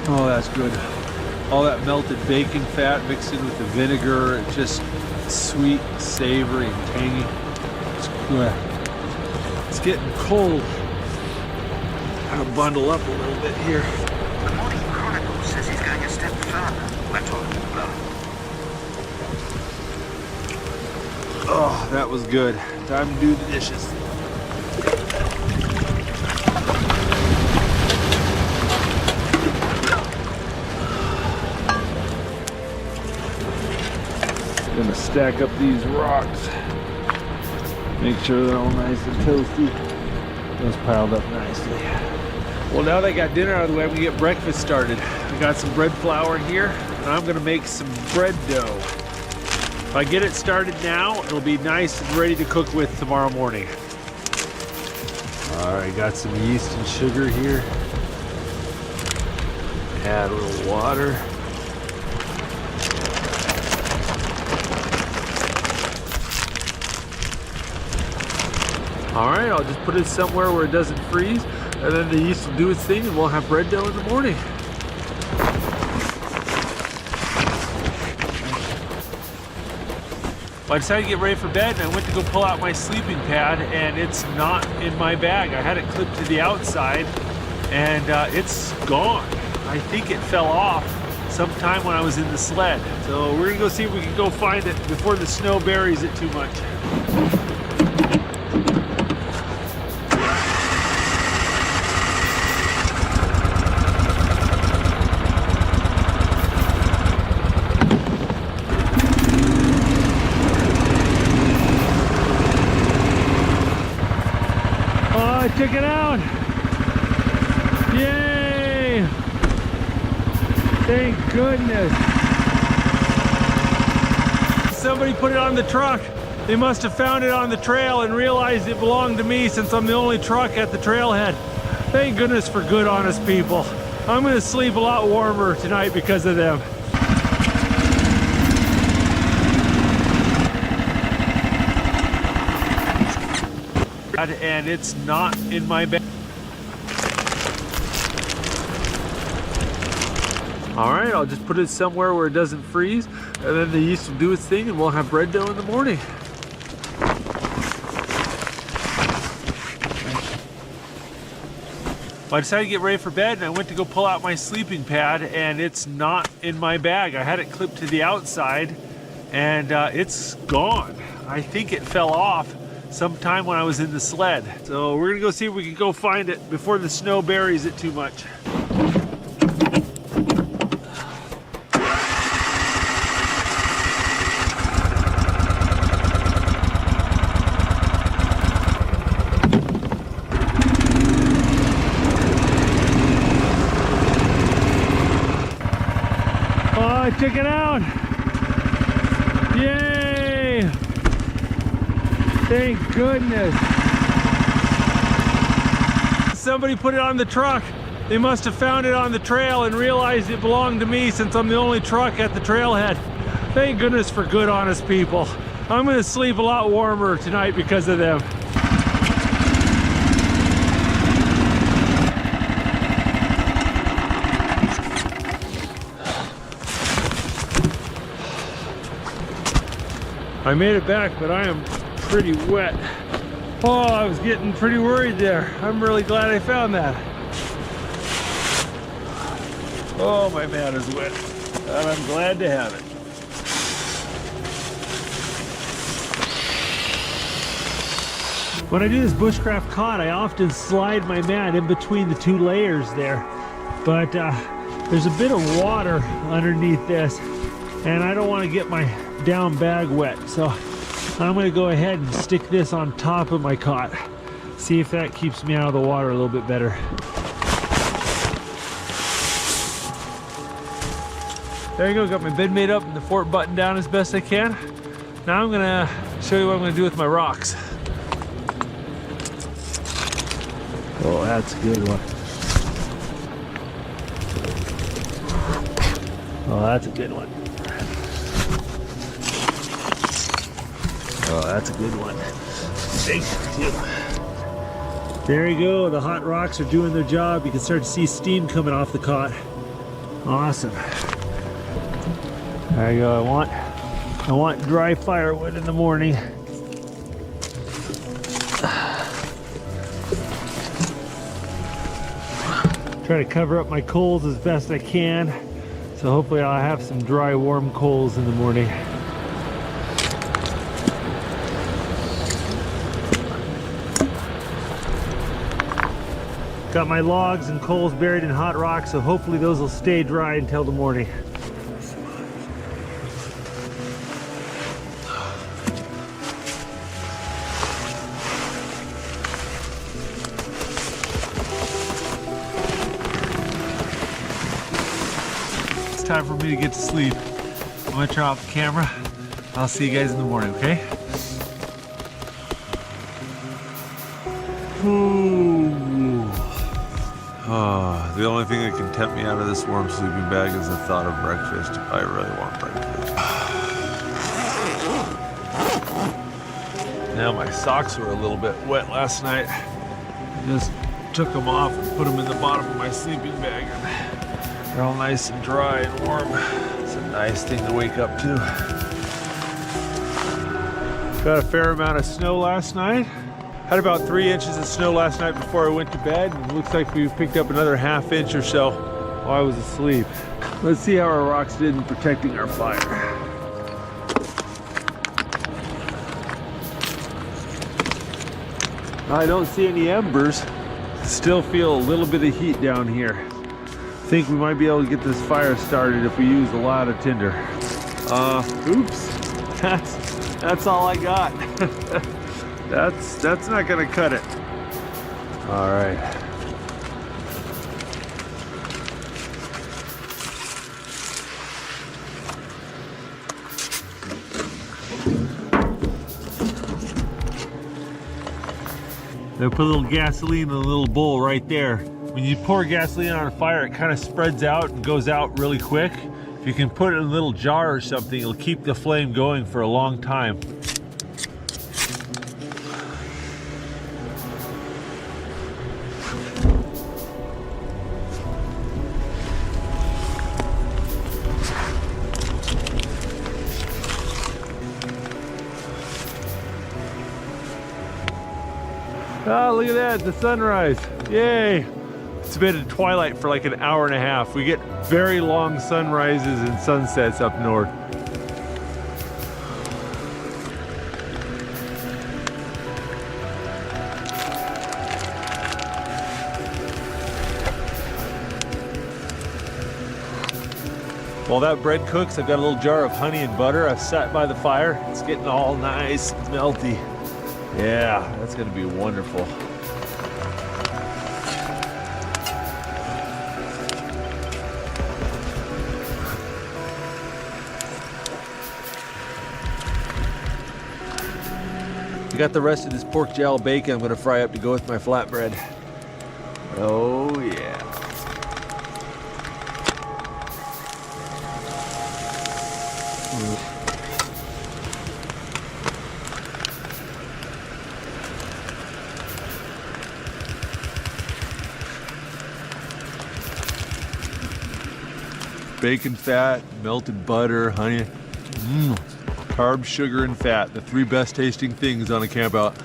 Oh, that's good. All that melted bacon fat mixed in with the vinegar. It's just sweet, savory, and tangy. It's good. It's getting cold. Gotta bundle up a little bit here. The Morning Chronicle says he's going a step further. Went on to blow. Oh, that was good. Time to do the dishes. Gonna stack up these rocks. Make sure they're all nice and toasty. Those piled up nicely. Well, now that I got dinner out of the way, I'm gonna get breakfast started. I got some bread flour here, and I'm gonna make some bread dough. If I get it started now, it'll be nice and ready to cook with tomorrow morning. All right, got some yeast and sugar here. Add a little water. All right, I'll just put it somewhere where it doesn't freeze, and then the yeast will do its thing, and we'll have bread dough in the morning. Well, I decided to get ready for bed, and I went to go pull out my sleeping pad, and it's not in my bag. I had it clipped to the outside, and it's gone. I think it fell off sometime when I was in the sled. So we're gonna go see if we can go find it before the snow buries it too much. Check it out! Yay! Thank goodness! Somebody put it on the truck. They must have found it on the trail and realized it belonged to me since I'm the only truck at the trailhead. Thank goodness for good, honest people. I'm gonna sleep a lot warmer tonight because of them. And it's not in my bag. All right, I'll just put it somewhere where it doesn't freeze, and then the yeast will do its thing, and we'll have bread dough in the morning. Well, I decided to get ready for bed, and I went to go pull out my sleeping pad, and it's not in my bag. I had it clipped to the outside, and it's gone. I think it fell off sometime when I was in the sled. So we're gonna go see if we can go find it before the snow buries it too much. I took it out. Yay! Thank goodness. Somebody put it on the truck. They must have found it on the trail and realized it belonged to me since I'm the only truck at the trailhead. Thank goodness for good, honest people. I'm gonna sleep a lot warmer tonight because of them. I made it back, but I am pretty wet. Oh, I was getting pretty worried there. I'm really glad I found that. Oh, my mat is wet, and I'm glad to have it. When I do this bushcraft cod, I often slide my mat in between the two layers there, but there's a bit of water underneath this, and I don't want to get my down bag wet, so I'm going to go ahead and stick this on top of my cot. See if that keeps me out of the water a little bit better. There you go, got my bed made up and the fort buttoned down as best I can. Now I'm going to show you what I'm going to do with my rocks. Oh, that's a good one. Oh, that's a good one. Oh, that's a good one. Big too. There you go. The hot rocks are doing their job. You can start to see steam coming off the cot. Awesome. There you go. I want dry firewood in the morning. Try to cover up my coals as best I can. So hopefully I'll have some dry, warm coals in the morning. Got my logs and coals buried in hot rock, so hopefully those will stay dry until the morning. It's time for me to get to sleep. I'm gonna turn off the camera. I'll see you guys in the morning, okay? Oh, the only thing that can tempt me out of this warm sleeping bag is the thought of breakfast, if I really want breakfast. Now my socks were a little bit wet last night. I just took them off and put them in the bottom of my sleeping bag, and they're all nice and dry and warm. It's a nice thing to wake up to. Got a fair amount of snow last night. Had about 3 inches of snow last night before I went to bed, and it looks like we picked up another ½ inch or so while I was asleep. Let's see how our rocks did in protecting our fire. I don't see any embers. Still feel a little bit of heat down here. I think we might be able to get this fire started if we use a lot of tinder. Oops. That's all I got. That's not gonna cut it. All right. They put a little gasoline in a little bowl right there. When you pour gasoline on a fire, it kind of spreads out and goes out really quick. If you can put it in a little jar or something, it'll keep the flame going for a long time. Oh, look at that, the sunrise. Yay. It's been at twilight for like an hour and a half. We get very long sunrises and sunsets up north. While that bread cooks, I've got a little jar of honey and butter I've set by the fire. It's getting all nice and melty. Yeah, that's gonna be wonderful. I got the rest of this pork jowl bacon I'm gonna fry up to go with my flatbread. Oh yeah. Bacon fat, melted butter, honey. Carbs, sugar, and fat. The three best tasting things on a camp out.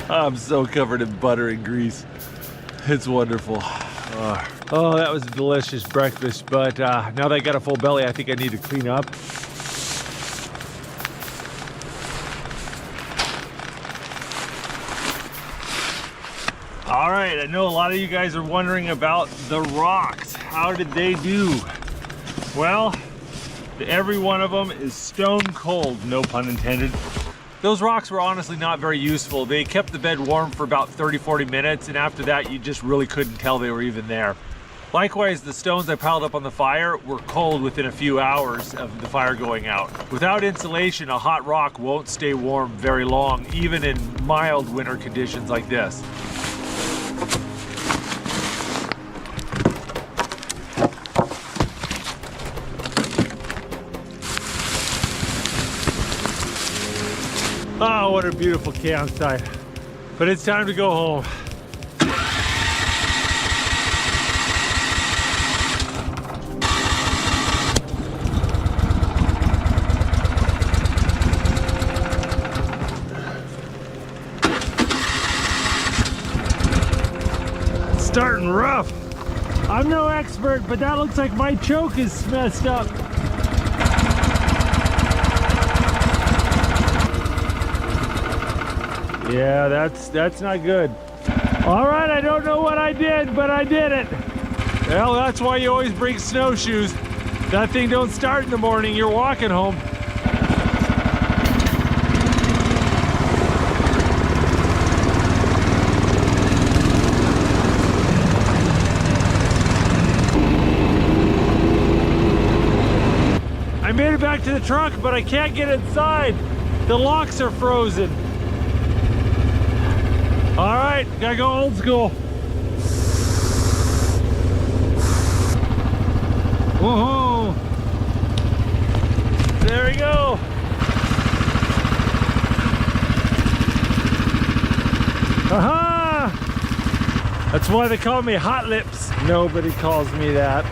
I'm so covered in butter and grease. It's wonderful. Oh, that was a delicious breakfast, but now that I got a full belly, I think I need to clean up. All right, I know a lot of you guys are wondering about the rocks. How did they do? Well, every one of them is stone cold, no pun intended. Those rocks were honestly not very useful. They kept the bed warm for about 30-40 minutes, and after that you just really couldn't tell they were even there. Likewise, the stones I piled up on the fire were cold within a few hours of the fire going out. Without insulation, a hot rock won't stay warm very long, even in mild winter conditions like this. Oh, what a beautiful campsite. But it's time to go home. It's starting rough. I'm no expert, but that looks like my choke is messed up. Yeah, that's not good. All right, I don't know what I did, but I did it. Well, that's why you always bring snowshoes. That thing don't start in the morning, you're walking home. I made it back to the truck, but I can't get inside. The locks are frozen. All right, gotta go old school. Woohoo! There we go. Aha! That's why they call me Hot Lips. Nobody calls me that.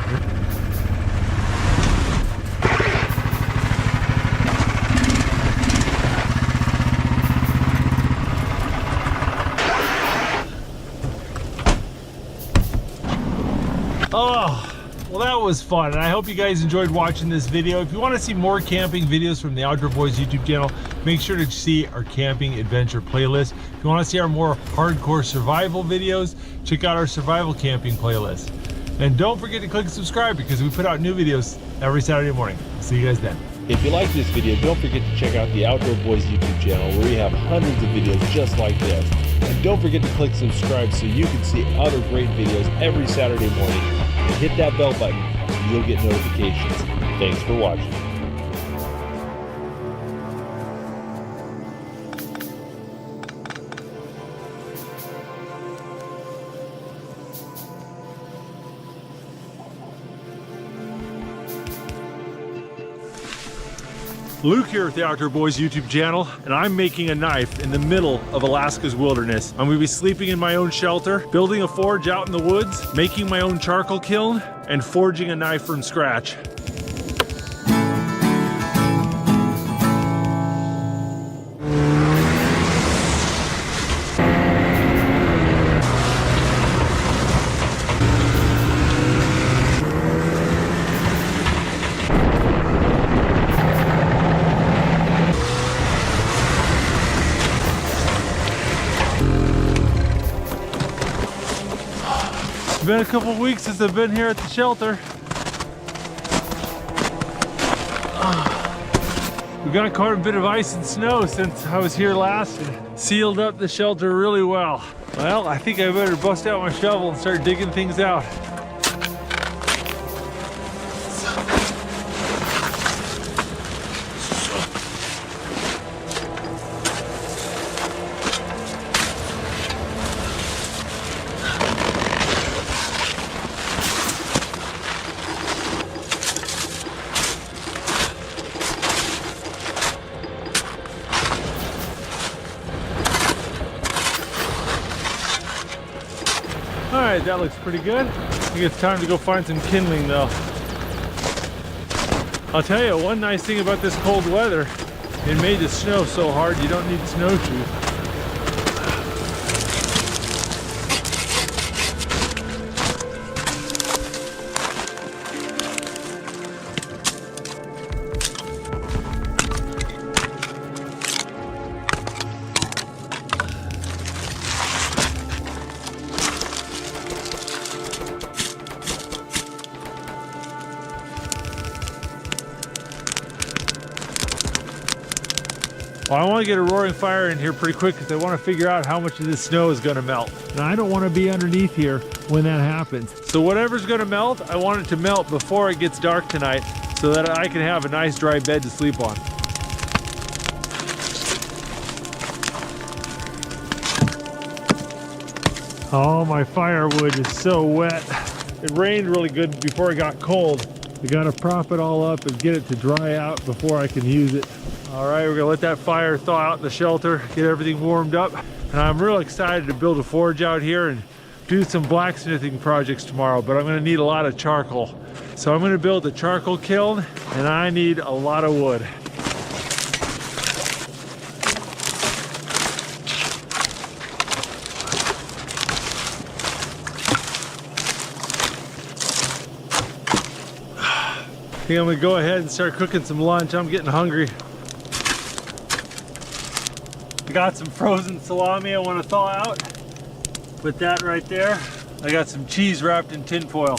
Oh, well that was fun, and I hope you guys enjoyed watching this video. If you want to see more camping videos from the Outdoor Boys YouTube channel, make sure to see our camping adventure playlist. If you want to see our more hardcore survival videos, check out our survival camping playlist. And don't forget to click subscribe because we put out new videos every Saturday morning. See you guys then. If you like this video, don't forget to check out the Outdoor Boys YouTube channel where we have hundreds of videos just like this. And don't forget to click subscribe so you can see other great videos every Saturday morning. And hit that bell button and you'll get notifications. Thanks for watching. Luke here with the Outdoor Boys YouTube channel, and I'm making a knife in the middle of Alaska's wilderness. I'm gonna be sleeping in my own shelter, building a forge out in the woods, making my own charcoal kiln, and forging a knife from scratch. been a couple weeks since I've been here at the shelter. We got quite a bit of ice and snow since I was here last and sealed up the shelter really well. Well, I think I better bust out my shovel and start digging things out. Alright, that looks pretty good. I think it's time to go find some kindling though. I'll tell you, one nice thing about this cold weather, it made the snow so hard you don't need snowshoes. Well, I want to get a roaring fire in here pretty quick because I want to figure out how much of this snow is going to melt. And I don't want to be underneath here when that happens. So whatever's going to melt, I want it to melt before it gets dark tonight so that I can have a nice dry bed to sleep on. Oh, my firewood is so wet. It rained really good before it got cold. We got to prop it all up and get it to dry out before I can use it. All right, we're gonna let that fire thaw out in the shelter, get everything warmed up. And I'm real excited to build a forge out here and do some blacksmithing projects tomorrow, but I'm gonna need a lot of charcoal. So I'm gonna build a charcoal kiln and I need a lot of wood. I think I'm gonna go ahead and start cooking some lunch. I'm getting hungry. I got some frozen salami I want to thaw out. Put that right there. I got some cheese wrapped in tin foil.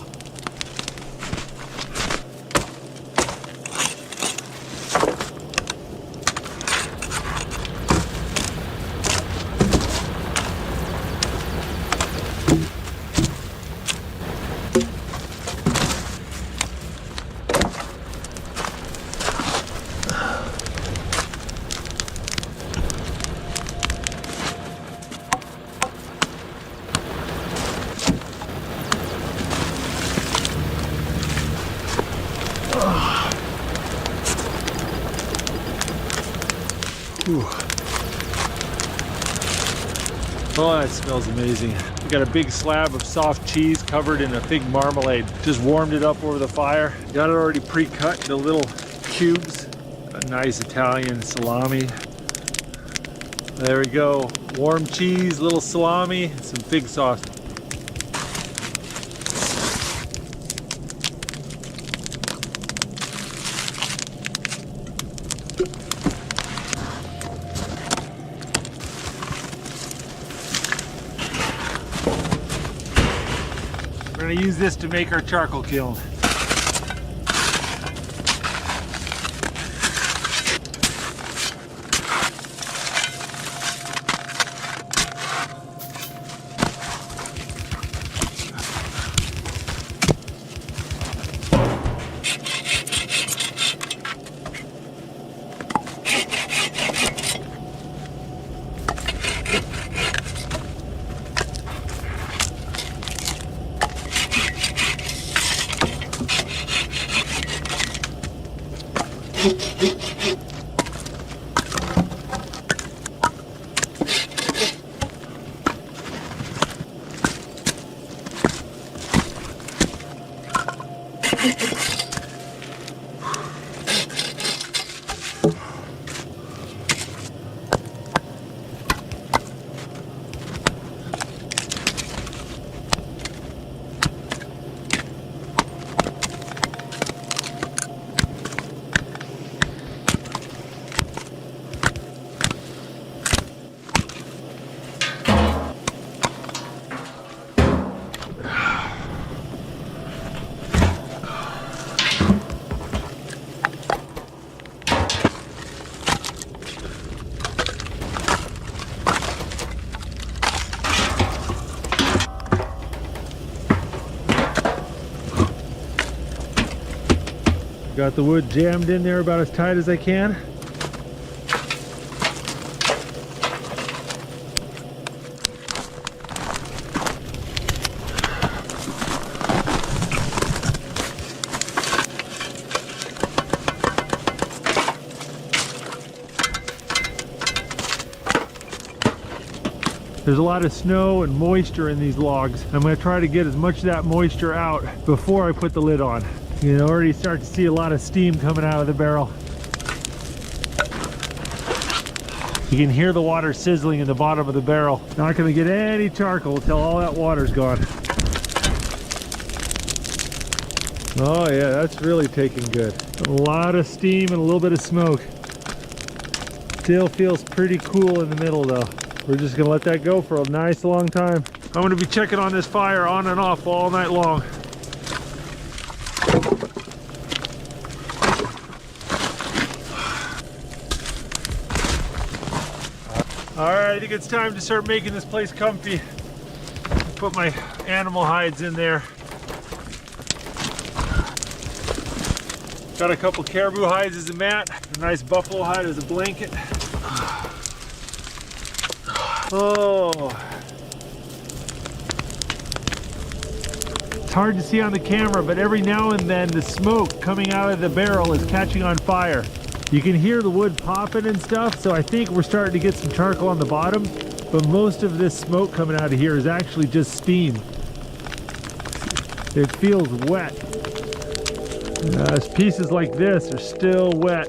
Whew. Oh, that smells amazing. We got a big slab of soft cheese covered in a fig marmalade. Just warmed it up over the fire. Got it already pre-cut into little cubes. A nice Italian salami. There we go. Warm cheese, little salami, some fig sauce. We're gonna use this to make our charcoal kiln. Got the wood jammed in there about as tight as I can. There's a lot of snow and moisture in these logs. I'm going to try to get as much of that moisture out before I put the lid on. You can already start to see a lot of steam coming out of the barrel. You can hear the water sizzling in the bottom of the barrel. Not going to get any charcoal until all that water's gone. Oh yeah, that's really taking good. A lot of steam and a little bit of smoke. Still feels pretty cool in the middle though. We're just gonna let that go for a nice long time. I'm gonna be checking on this fire on and off all night long. All right, I think it's time to start making this place comfy. Put my animal hides in there. Got a couple caribou hides as a mat, a nice buffalo hide as a blanket. Oh, it's hard to see on the camera, but every now and then the smoke coming out of the barrel is catching on fire. You can hear the wood popping and stuff, so I think we're starting to get some charcoal on the bottom, but most of this smoke coming out of here is actually just steam. It feels wet. Pieces like this are still wet.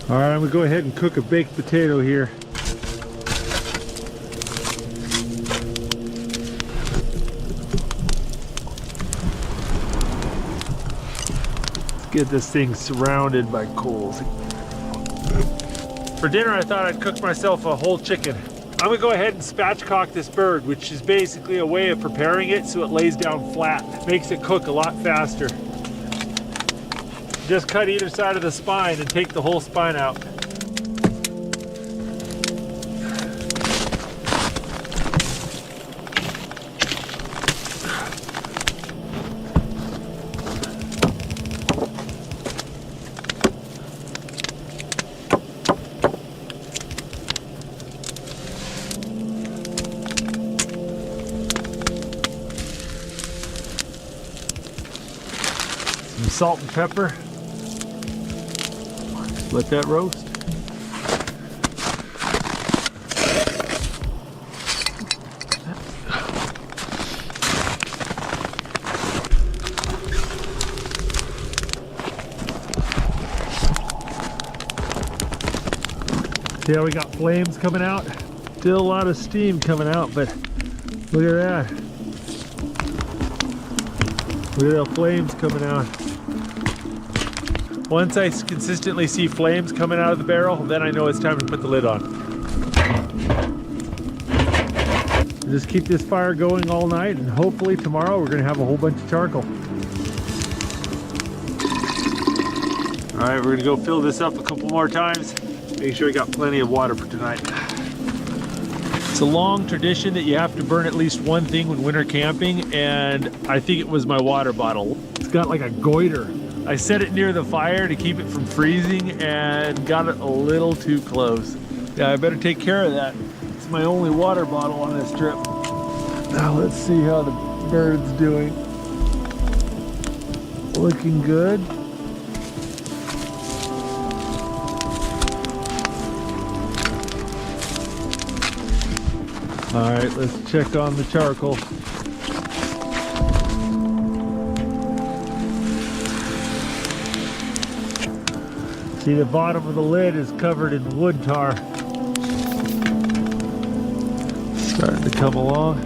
All right, I'm gonna go ahead and cook a baked potato here. Get this thing surrounded by coals. For dinner, I thought I'd cook myself a whole chicken. I'm gonna go ahead and spatchcock this bird, which is basically a way of preparing it so it lays down flat. Makes it cook a lot faster. Just cut either side of the spine and take the whole spine out. Some salt and pepper. Let that roast. See how we got flames coming out? Still a lot of steam coming out, but look at that. Look at the flames coming out. Once I consistently see flames coming out of the barrel, then I know it's time to put the lid on. Just keep this fire going all night, and hopefully tomorrow we're gonna have a whole bunch of charcoal. All right, we're gonna go fill this up a couple more times. Make sure we got plenty of water for tonight. It's a long tradition that you have to burn at least one thing when winter camping, and I think it was my water bottle. It's got like a goiter. I set it near the fire to keep it from freezing and got it a little too close. Yeah, I better take care of that. It's my only water bottle on this trip. Now let's see how the bird's doing. Looking good. All right, let's check on the charcoal. See, the bottom of the lid is covered in wood tar. Starting to come along.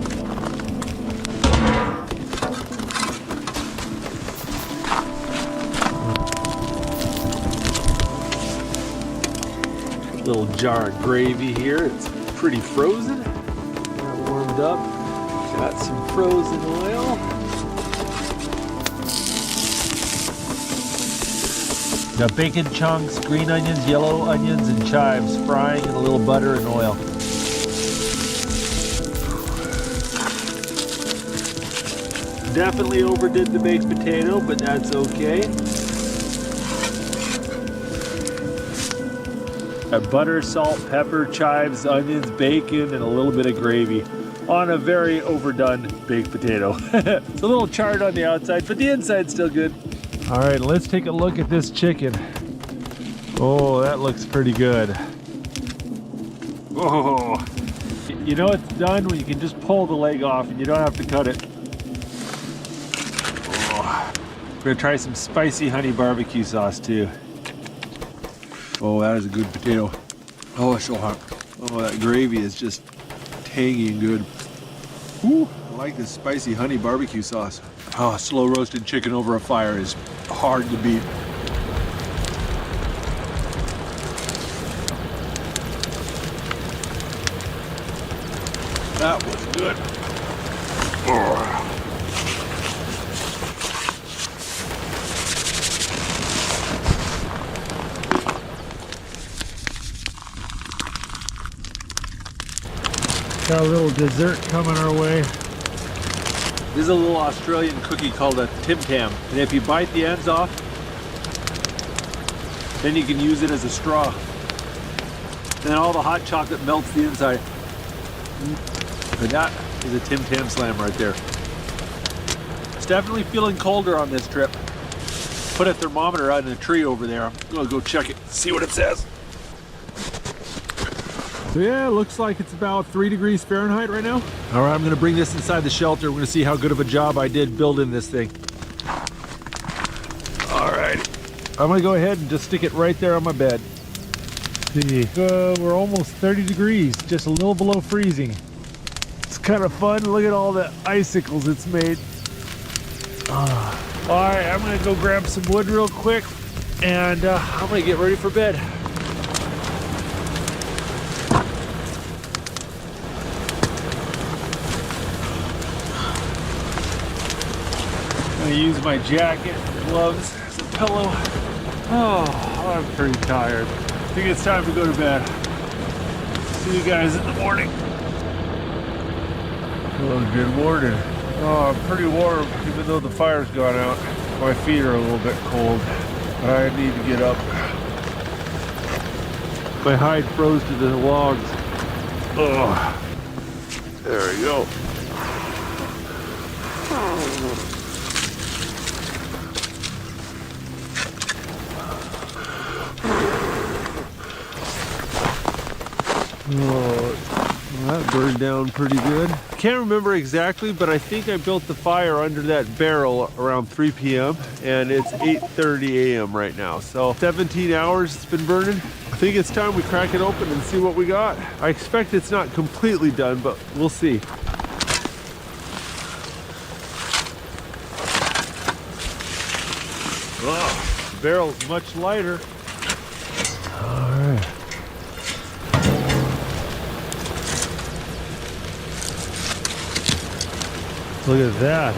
Little jar of gravy here. It's pretty frozen. Got warmed up. Got some frozen oil. Got bacon chunks, green onions, yellow onions, and chives frying in a little butter and oil. Definitely overdid the baked potato, but that's okay. Got butter, salt, pepper, chives, onions, bacon, and a little bit of gravy on a very overdone baked potato. It's a little charred on the outside, but the inside's still good. All right, let's take a look at this chicken. Oh, that looks pretty good. Oh, you know it's done when you can just pull the leg off and you don't have to cut it. Oh. We're gonna try some spicy honey barbecue sauce too. Oh, that is a good potato. Oh, it's so hot. Oh, that gravy is just tangy and good. Ooh, I like this spicy honey barbecue sauce. Oh, slow roasted chicken over a fire is hard to beat. That was good. Oh. Got a little dessert coming our way. This is a little Australian cookie called a Tim Tam. And if you bite the ends off, then you can use it as a straw. And then all the hot chocolate melts the inside. And that is a Tim Tam Slam right there. It's definitely feeling colder on this trip. Put a thermometer out in a tree over there. I'm gonna go check it, see what it says. So yeah, it looks like it's about 3 degrees Fahrenheit right now. All right, I'm gonna bring this inside the shelter. We're gonna see how good of a job I did building this thing. All right, I'm gonna go ahead and just stick it right there on my bed. See, we're almost 30 degrees, just a little below freezing. It's kind of fun. Look at all the icicles it's made. All right, I'm gonna go grab some wood real quick, and I'm gonna get ready for bed. I'm gonna use my jacket and gloves as a pillow. Oh, I'm pretty tired. I think it's time to go to bed. See you guys in the morning. Oh, good morning. Oh, I'm pretty warm, even though the fire's gone out. My feet are a little bit cold, but I need to get up. My hide froze to the logs. Oh, there we go. Oh, well, that burned down pretty good. Can't remember exactly, but I think I built the fire under that barrel around 3 p.m. and it's 8:30 a.m. right now. So 17 hours it's been burning. I think it's time we crack it open and see what we got. I expect it's not completely done, but we'll see. Oh, the barrel's much lighter. All right. Look at that.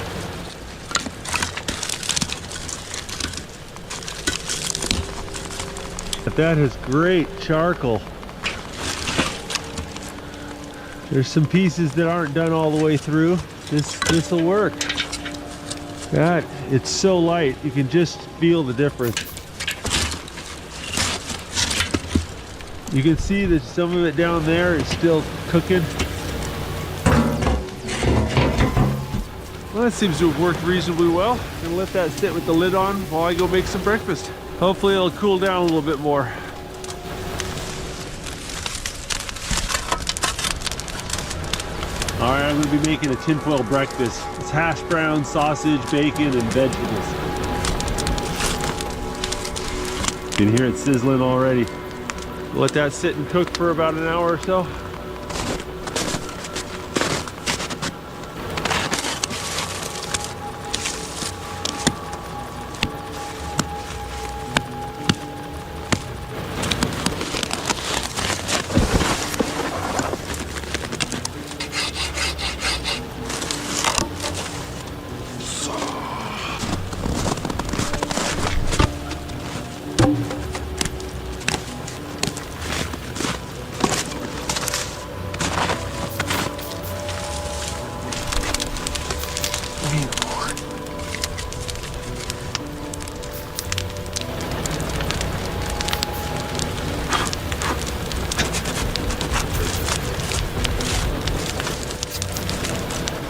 That is great charcoal. There's some pieces that aren't done all the way through. This will work. It's so light, you can just feel the difference. You can see that some of it down there is still cooking. Well, that seems to have worked reasonably well. I'm gonna let that sit with the lid on while I go make some breakfast. Hopefully it'll cool down a little bit more. All right, I'm gonna be making a tinfoil breakfast. It's hash brown, sausage, bacon, and vegetables. You can hear it sizzling already. Let that sit and cook for about an hour or so.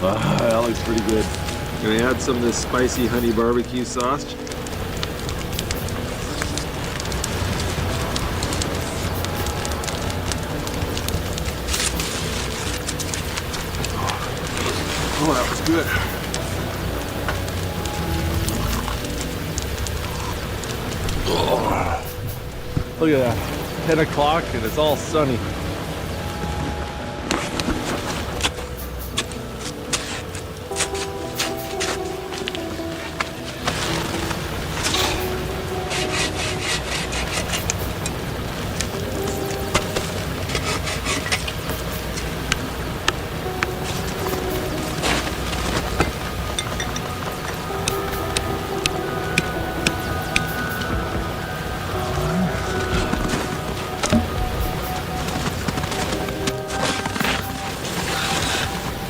That looks pretty good. Gonna add some of this spicy honey barbecue sauce. Oh, that was good. Oh, look at that. 10 o'clock and it's all sunny.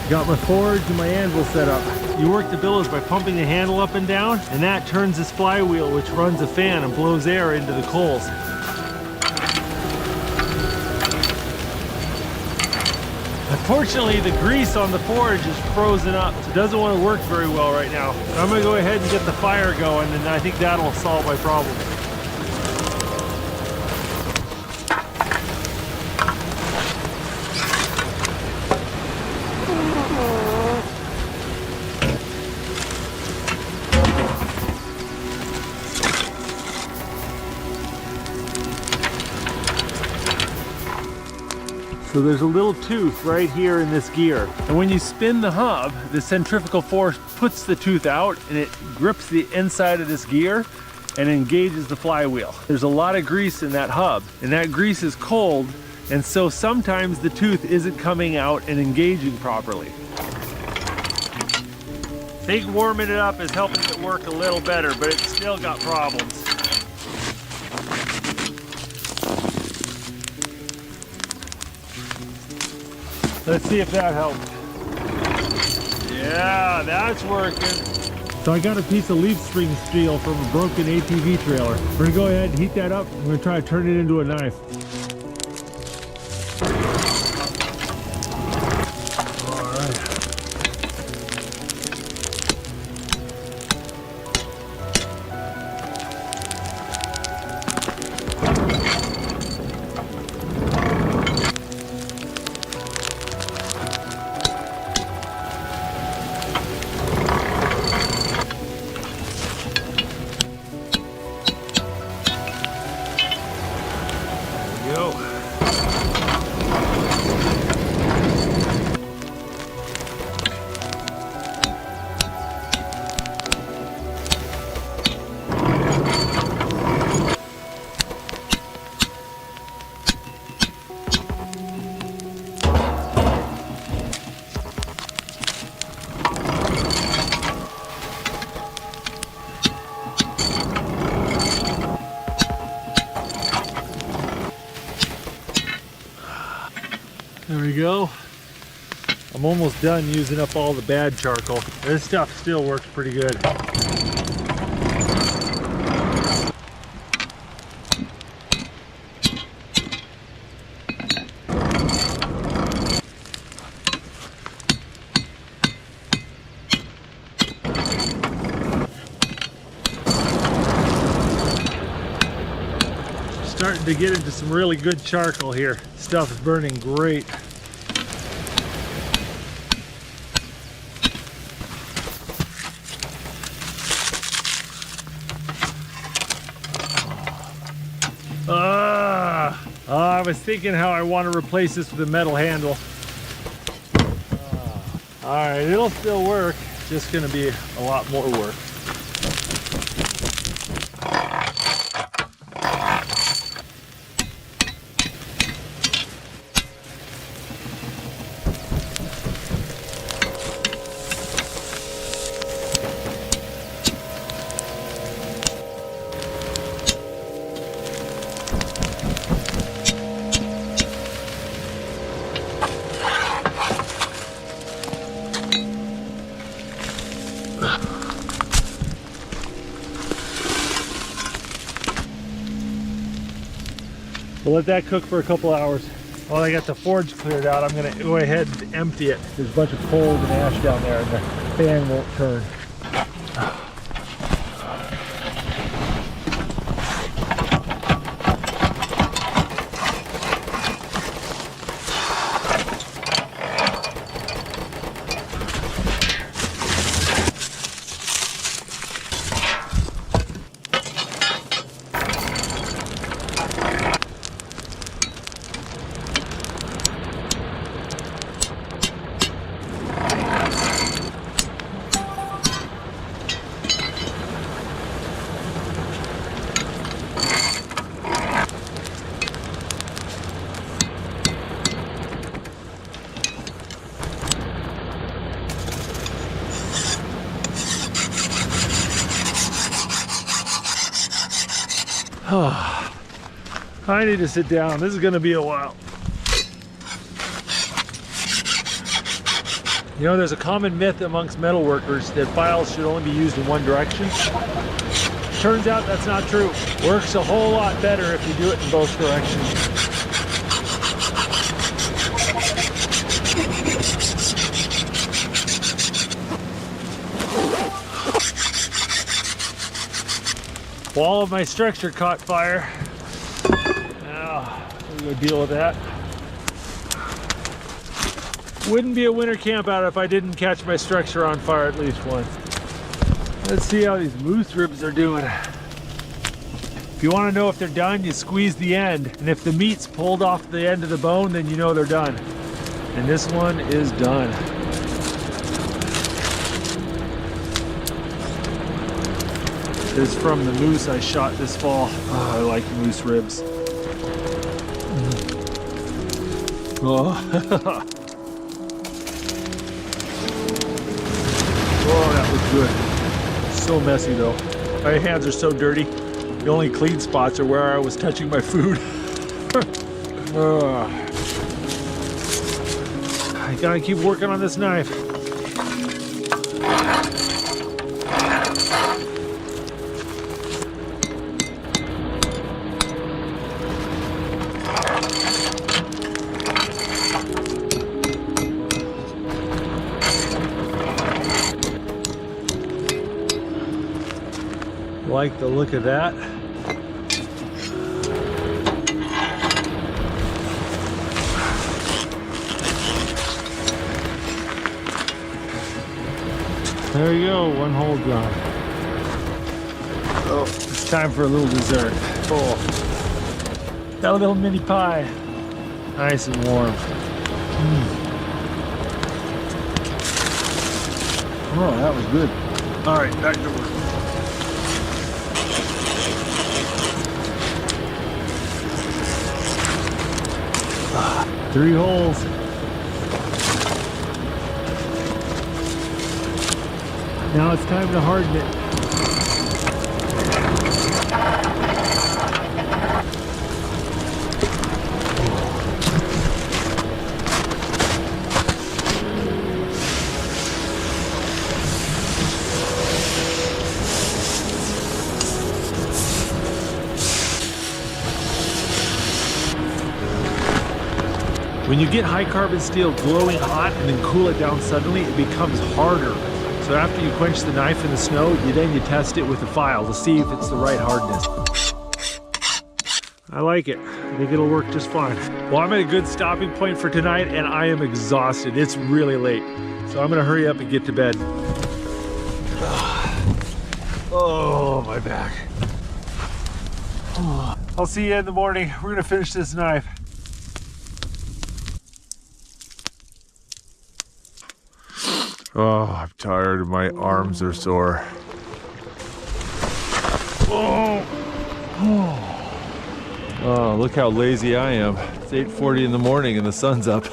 Got my forge and my anvil set up. You work the billows by pumping the handle up and down, and that turns this flywheel which runs a fan and blows air into the coals. Unfortunately, the grease on the forge is frozen up, so it doesn't want to work very well right now. So I'm going to go ahead and get the fire going, and I think that'll solve my problem. So there's a little tooth right here in this gear. And when you spin the hub, the centrifugal force puts the tooth out and it grips the inside of this gear and engages the flywheel. There's a lot of grease in that hub, and that grease is cold, and so sometimes the tooth isn't coming out and engaging properly. I think warming it up is helping it work a little better, but it's still got problems. Let's see if that helps. Yeah, that's working. So I got a piece of leaf spring steel from a broken ATV trailer. We're gonna go ahead and heat that up. I'm gonna try to turn it into a knife. All right. There we go. I'm almost done using up all the bad charcoal. This stuff still works pretty good. Starting to get into some really good charcoal here. Stuff is burning great. I was thinking how I want to replace this with a metal handle. All right, it'll still work. Just going to be a lot more work. We'll let that cook for a couple hours. While I got the forge cleared out, I'm gonna go ahead and empty it. There's a bunch of coals and ash down there and the fan won't turn. I need to sit down. This is going to be a while. You know, there's a common myth amongst metal workers that files should only be used in one direction. Turns out that's not true. Works a whole lot better if you do it in both directions. Well, all of my structure caught fire. Now, we're gonna deal with that. Wouldn't be a winter camp out if I didn't catch my structure on fire at least once. Let's see how these moose ribs are doing. If you want to know if they're done, you squeeze the end. And if the meat's pulled off the end of the bone, then you know they're done. And this one is done. This is from the moose I shot this fall. Oh, I like moose ribs. Oh. Oh, that was good. So messy though. My hands are so dirty. The only clean spots are where I was touching my food. I gotta keep working on this knife. Like the look of that. There you go, one hole gone. Oh, it's time for a little dessert. Oh, got a little mini pie. Nice and warm. Oh, that was good. All right, back to work. Three holes. Now it's time to harden it. When you get high carbon steel glowing hot and then cool it down suddenly, it becomes harder. So after you quench the knife in the snow, you test it with a file to see if it's the right hardness. I like it. I think it'll work just fine. Well, I'm at a good stopping point for tonight and I am exhausted. It's really late. So I'm gonna hurry up and get to bed. Oh, my back. I'll see you in the morning. We're gonna finish this knife. Oh, I'm tired and my arms are sore. Oh, look how lazy I am. It's 8:40 in the morning and the sun's up.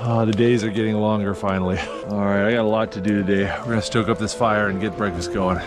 Oh, the days are getting longer finally. All right, I got a lot to do today. We're gonna stoke up this fire and get breakfast going.